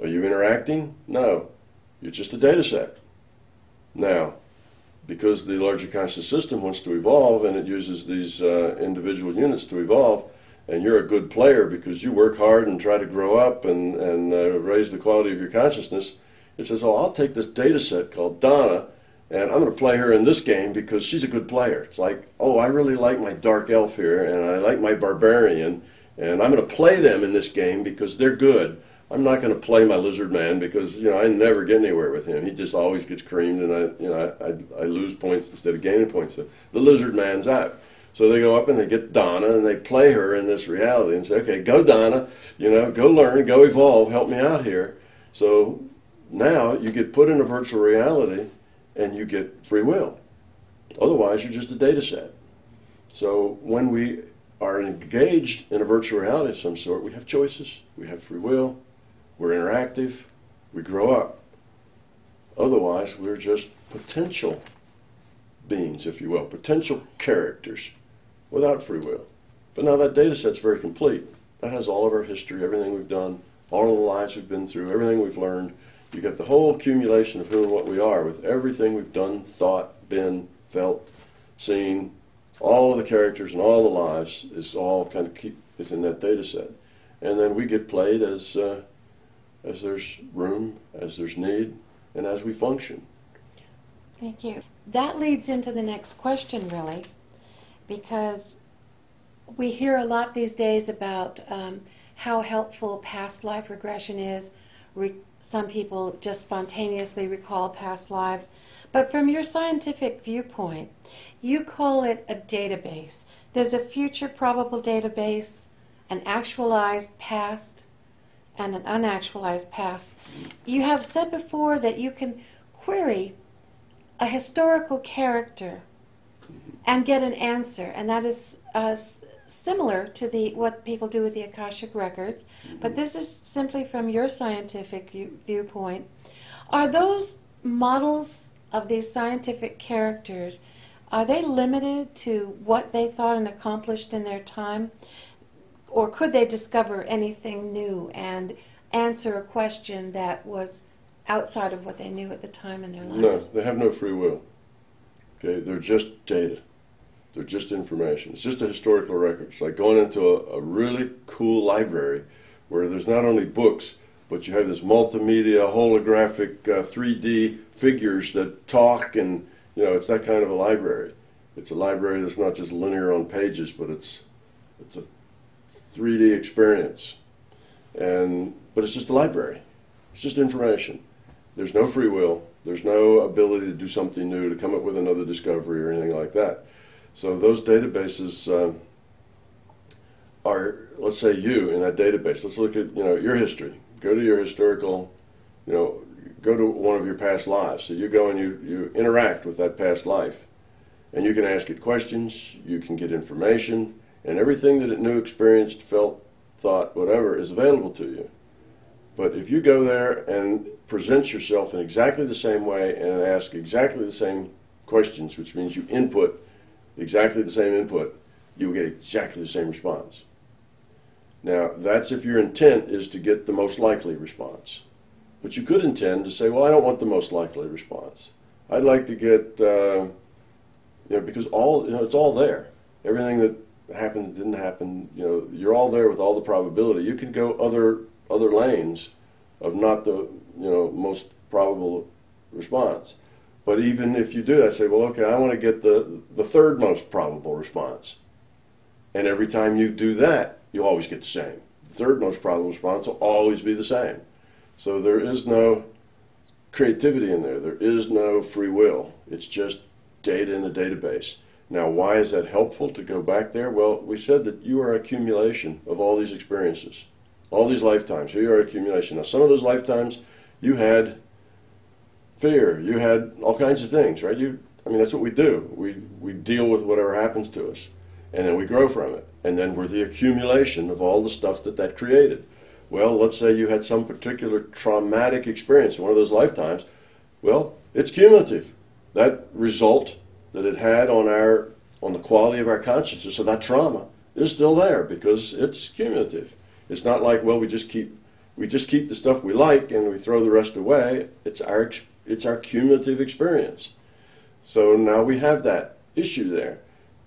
Are you interacting? No. You're just a data set. Now, because the larger conscious system wants to evolve, and it uses these individual units to evolve, and you're a good player because you work hard and try to grow up and raise the quality of your consciousness, it says, oh, I'll take this data set called Donna, and I'm going to play her in this game because she's a good player. It's like, oh, I really like my dark elf here, and I like my barbarian, and I'm going to play them in this game because they're good. I'm not going to play my lizard man because I never get anywhere with him. He just always gets creamed, and I lose points instead of gaining points. So the lizard man's out. So they go up and they get Donna and they play her in this reality and say, okay, go Donna, go learn, go evolve, help me out here. So now you get put in a virtual reality and you get free will. Otherwise, you're just a data set. So when we are engaged in a virtual reality of some sort, we have choices, we have free will, we're interactive, we grow up. Otherwise, we're just potential beings, if you will, potential characters without free will. But now that data set's very complete. That has all of our history, everything we've done, all of the lives we've been through, everything we've learned. You get the whole accumulation of who and what we are with everything we've done, thought, been, felt, seen. All of the characters and all the lives is all kind of is in that data set. And then we get played as there's room, as there's need, and as we function. Thank you. That leads into the next question, really, because we hear a lot these days about how helpful past life regression is. Some people just spontaneously recall past lives. But from your scientific viewpoint, you call it a database. There's a future probable database, an actualized past, and an unactualized past. You have said before that you can query a historical character and get an answer, and that is similar to what people do with the Akashic records, but this is simply from your scientific viewpoint. Are those models of these scientific characters, are they limited to what they thought and accomplished in their time, or could they discover anything new and answer a question that was outside of what they knew at the time in their lives? No, they have no free will. Okay, they're just data. They're just information. It's just a historical record. It's like going into a really cool library where there's not only books, but you have this multimedia, holographic, 3D figures that talk, and it's that kind of a library. It's a library that's not just linear on pages, but it's a 3D experience. But it's just a library. It's just information. There's no free will. There's no ability to do something new, to come up with another discovery or anything like that. So those databases are, let's say you in that database. Let's look at your history. Go to your historical, go to one of your past lives. So you go and you interact with that past life, and you can ask it questions. You can get information, and everything that it knew, experienced, felt, thought, whatever is available to you. But if you go there and present yourself in exactly the same way and ask exactly the same questions, which means you input exactly the same input, you will get exactly the same response. Now, that's if your intent is to get the most likely response. But you could intend to say, well, I don't want the most likely response. I'd like to get, because it's all there. Everything that happened, didn't happen, you're all there with all the probability. You can go other lanes of not the, most probable response. But even if you do that, say, well, okay, I want to get the third most probable response. And every time you do that, you always get the same. The third most probable response will always be the same. So there is no creativity in there. There is no free will. It's just data in the database. Now, why is that helpful to go back there? Well, we said that you are an accumulation of all these experiences, all these lifetimes. You are an accumulation. Now, some of those lifetimes you had fear, you had all kinds of things, right? That's what we do. We deal with whatever happens to us, and then we grow from it. And then we're the accumulation of all the stuff that created. Well, let's say you had some particular traumatic experience in one of those lifetimes. Well, it's cumulative. That result that it had on the quality of our consciousness, so that trauma is still there because it's cumulative. It's not like, well, we just keep the stuff we like and we throw the rest away. It's our cumulative experience. So now we have that issue there.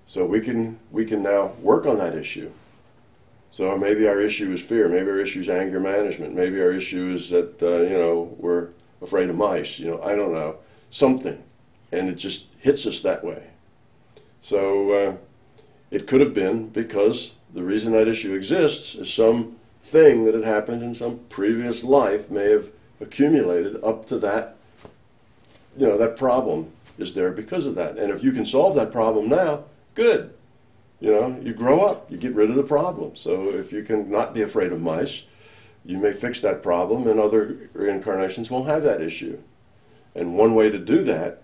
So we can now work on that issue. So maybe our issue is fear. Maybe our issue is anger management. Maybe our issue is that we're afraid of mice. I don't know, something, and it just hits us that way. So it could have been because the reason that issue exists is some thing that had happened in some previous life may have accumulated up to that. That problem is there because of that. And if you can solve that problem now, good. You grow up, you get rid of the problem. So if you can not be afraid of mice, you may fix that problem, and other reincarnations won't have that issue. And one way to do that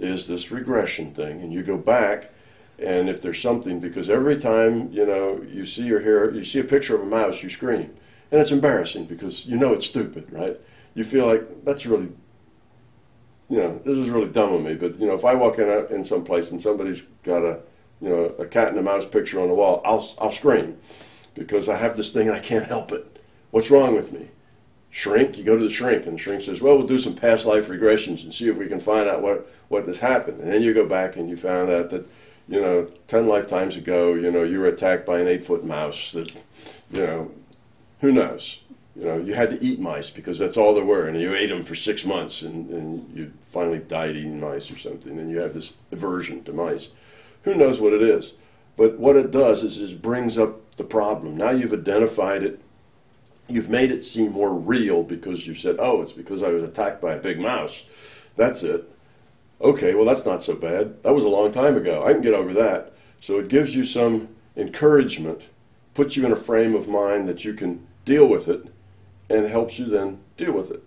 is this regression thing. And you go back, and if there's something, because every time you see or hear, you see a picture of a mouse, you scream, and it's embarrassing because it's stupid, right? You feel like that's really, this is really dumb of me. But if I walk in some place and somebody's got a cat and a mouse picture on the wall, I'll scream because I have this thing and I can't help it. What's wrong with me? Shrink, you go to the shrink, and the shrink says, well, we'll do some past life regressions and see if we can find out what has happened. And then you go back and you found out that, 10 lifetimes ago, you were attacked by an 8-foot mouse that, who knows? You had to eat mice because that's all there were, and you ate them for 6 months, and you finally died eating mice or something, and you have this aversion to mice. Who knows what it is? But what it does is it brings up the problem. Now you've identified it. You've made it seem more real because you said, oh, it's because I was attacked by a big mouse. That's it. Okay, well, that's not so bad. That was a long time ago. I can get over that. So it gives you some encouragement, puts you in a frame of mind that you can deal with it, and helps you then deal with it.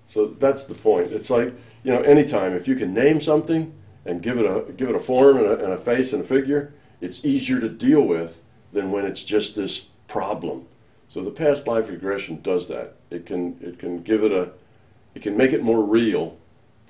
So that's the point. It's like, anytime, if you can name something and give it a form and a face and a figure, it's easier to deal with than when it's just this problem. So the past life regression does that. It can make it more real,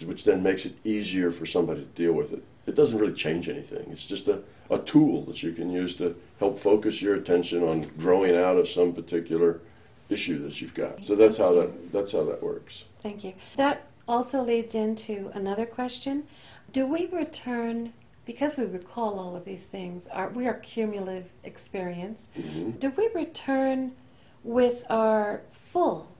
which then makes it easier for somebody to deal with it. It doesn't really change anything. It's just a tool that you can use to help focus your attention on growing out of some particular issue that you've got. So that's how that works. Thank you. That also leads into another question. Do we return, because we recall all of these things, we are cumulative experience, do we return with our full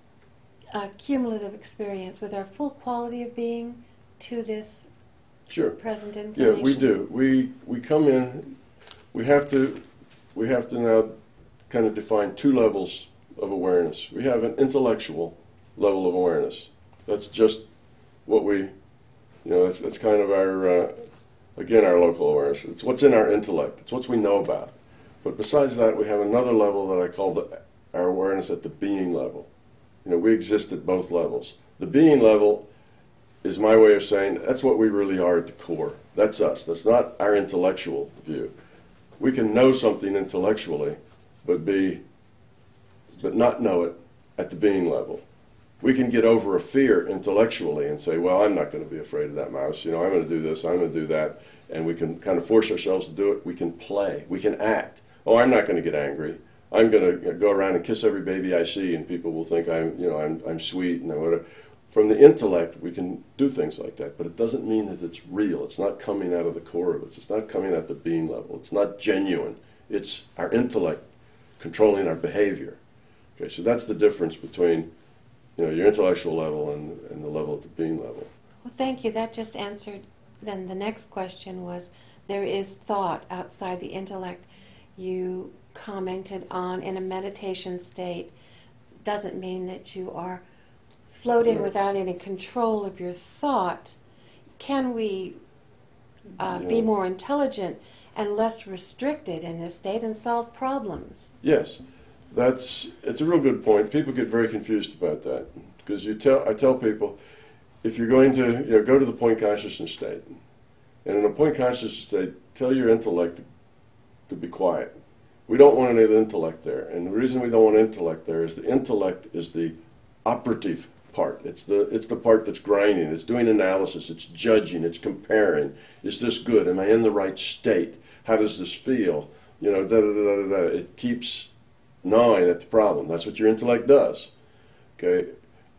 cumulative experience, with our full quality of being to this present incarnation? Yeah, we do. We come in, we have to now kind of define 2 levels of awareness. We have an intellectual level of awareness. That's just what that's kind of our, again, our local awareness. It's what's in our intellect. It's what we know about. But besides that, we have another level that I call our awareness at the being level. We exist at both levels. The being level is my way of saying that's what we really are at the core. That's us. That's not our intellectual view. We can know something intellectually, but not know it at the being level. We can get over a fear intellectually and say, well, I'm not going to be afraid of that mouse. I'm going to do this, I'm going to do that. And we can kind of force ourselves to do it. We can play. We can act. Oh, I'm not going to get angry. I'm going to go around and kiss every baby I see, and people will think I'm sweet and whatever. From the intellect, we can do things like that, but it doesn't mean that it's real. It's not coming out of the core of us. It's not coming at the being level. It's not genuine. It's our intellect controlling our behavior. Okay, so that's the difference between your intellectual level and the level at the being level. Well, thank you. That just answered. Then the next question was, there is thought outside the intellect. You commented on in a meditation state doesn't mean that you are floating without any control of your thought. Can we be more intelligent and less restricted in this state and solve problems? Yes, it's a real good point. People get very confused about that because I tell people, if you're going to go to the point consciousness state, and in a point consciousness state, tell your intellect to be quiet. We don't want any of the intellect there, and the reason we don't want intellect there is the intellect is the operative part. It's the part that's grinding. It's doing analysis. It's judging. It's comparing. Is this good? Am I in the right state? How does this feel? It keeps gnawing at the problem. That's what your intellect does. Okay,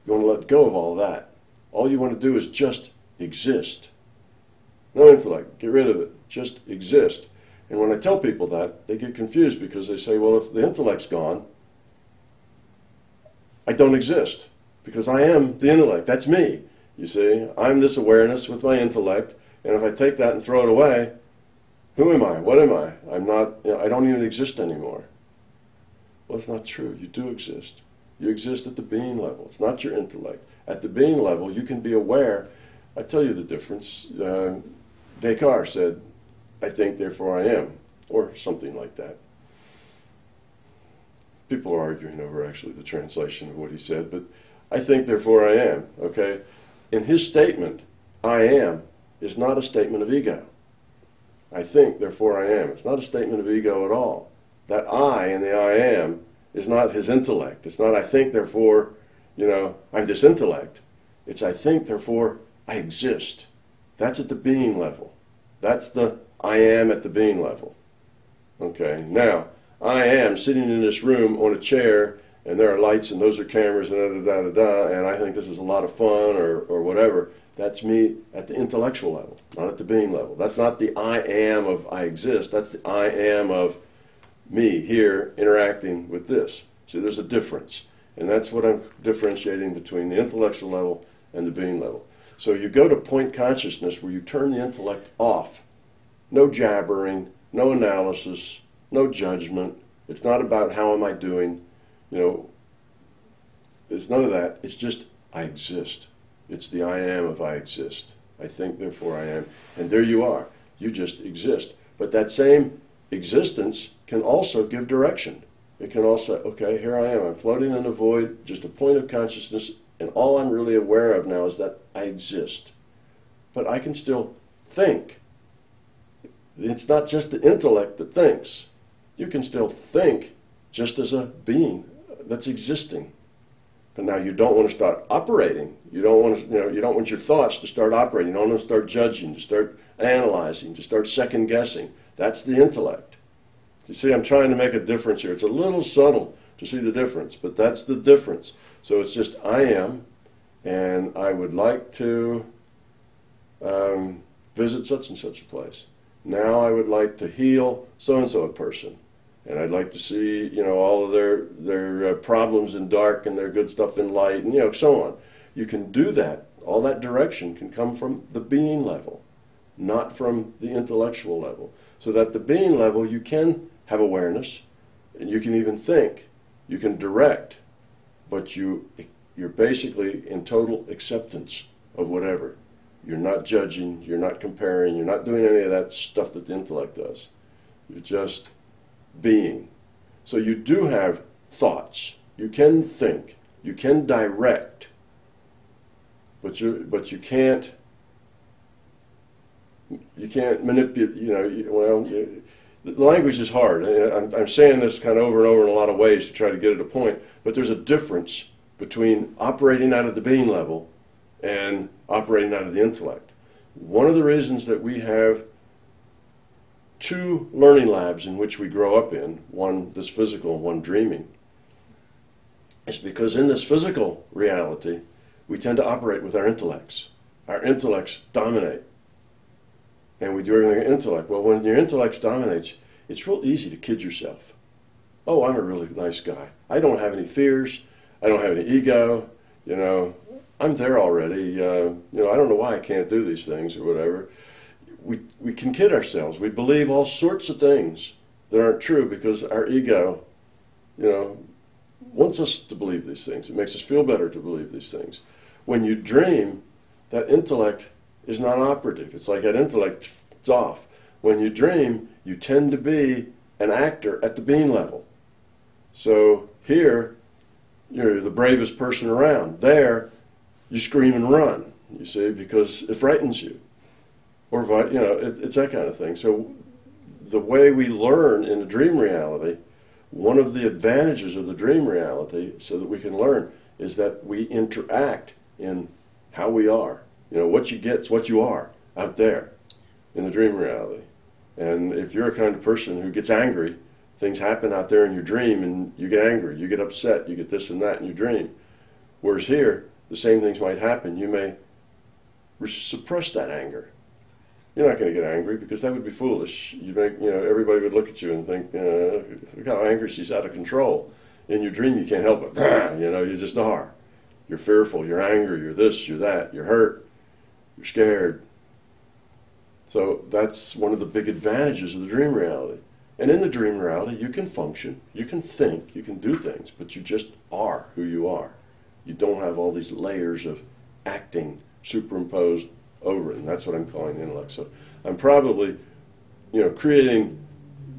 you want to let go of all that. All you want to do is just exist. No intellect. Get rid of it. Just exist. And when I tell people that, they get confused because they say, well, if the intellect's gone, I don't exist because I am the intellect. That's me. You see, I'm this awareness with my intellect, and if I take that and throw it away, who am I? What am I? I'm not, I don't even exist anymore. Well, it's not true. You do exist. You exist at the being level. It's not your intellect. At the being level, you can be aware. I tell you the difference. Descartes said, I think, therefore I am, or something like that. People are arguing over actually the translation of what he said, but I think, therefore I am, okay? In his statement, I am, is not a statement of ego. I think, therefore I am. It's not a statement of ego at all. That I in the I am is not his intellect. It's not I think, therefore, I'm this intellect. It's I think, therefore I exist. That's at the being level. That's the I am at the being level. Okay, now, I am sitting in this room on a chair, and there are lights and those are cameras and da da da da, and I think this is a lot of fun or whatever. That's me at the intellectual level, not at the being level. That's not the I am of I exist. That's the I am of me here interacting with this. See, there's a difference. And that's what I'm differentiating between the intellectual level and the being level. So you go to point consciousness where you turn the intellect off. No jabbering, no analysis, no judgment. It's not about how am I doing. You know, it's none of that. It's just I exist. It's the I am of I exist. I think, therefore I am. And there you are. You just exist. But that same existence can also give direction. It can also, okay, here I am. I'm floating in the void, just a point of consciousness, and all I'm really aware of now is that I exist. But I can still think. It's not just the intellect that thinks. You can still think just as a being that's existing. But now you don't want to start operating. You don't want to, you don't want your thoughts to start operating. You don't want to start judging, to start analyzing, to start second guessing. That's the intellect. You see, I'm trying to make a difference here. It's a little subtle to see the difference, but that's the difference. So it's just I am, and I would like to visit such and such a place. Now I would like to heal so-and-so a person. And I'd like to see, all of their problems in dark and their good stuff in light, and, so on. You can do that. All that direction can come from the being level, not from the intellectual level. So that the being level, you can have awareness, and you can even think. You can direct, but you're basically in total acceptance of whatever. You're not judging, you're not comparing, you're not doing any of that stuff that the intellect does. You're just being. So you do have thoughts. You can think. You can direct. But you can't manipulate. The language is hard. I'm saying this kind of over and over in a lot of ways to try to get at a point, but there's a difference between operating out of the being level and operating out of the intellect. One of the reasons that we have two learning labs in which we grow up in, one that's physical and one dreaming, is because in this physical reality, we tend to operate with our intellects. Our intellects dominate. And we do everything with intellect. Well, when your intellect dominates, it's real easy to kid yourself. Oh, I'm a really nice guy. I don't have any fears. I don't have any ego. I'm there already. I don't know why I can't do these things or whatever. We can kid ourselves. We believe all sorts of things that aren't true because our ego, wants us to believe these things. It makes us feel better to believe these things. When you dream, that intellect is not operative. It's like that intellect is off. When you dream, you tend to be an actor at the being level. So here, you're the bravest person around. There, you scream and run, you see, because it frightens you. Or, it's that kind of thing. So the way we learn in the dream reality, one of the advantages of the dream reality, so that we can learn, is that we interact in how we are. What you get is what you are out there in the dream reality. And if you're a kind of person who gets angry, things happen out there in your dream and you get angry, you get upset, you get this and that in your dream. Whereas here, the same things might happen. You may suppress that anger. You're not going to get angry because that would be foolish. Everybody would look at you and think, look how angry she's out of control. In your dream, you can't help it. You just are. You're fearful, you're angry, you're this, you're that, you're hurt, you're scared. So that's one of the big advantages of the dream reality. And in the dream reality, you can function, you can think, you can do things, but you just are who you are. You don't have all these layers of acting superimposed over it, and that's what I'm calling the intellect. So I'm probably,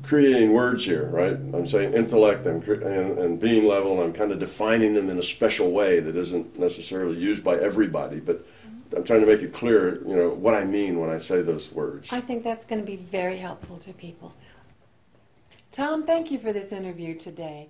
creating words here, right? I'm saying intellect and being level, and I'm kind of defining them in a special way that isn't necessarily used by everybody, but I'm trying to make it clear, what I mean when I say those words. I think that's going to be very helpful to people. Tom, thank you for this interview today.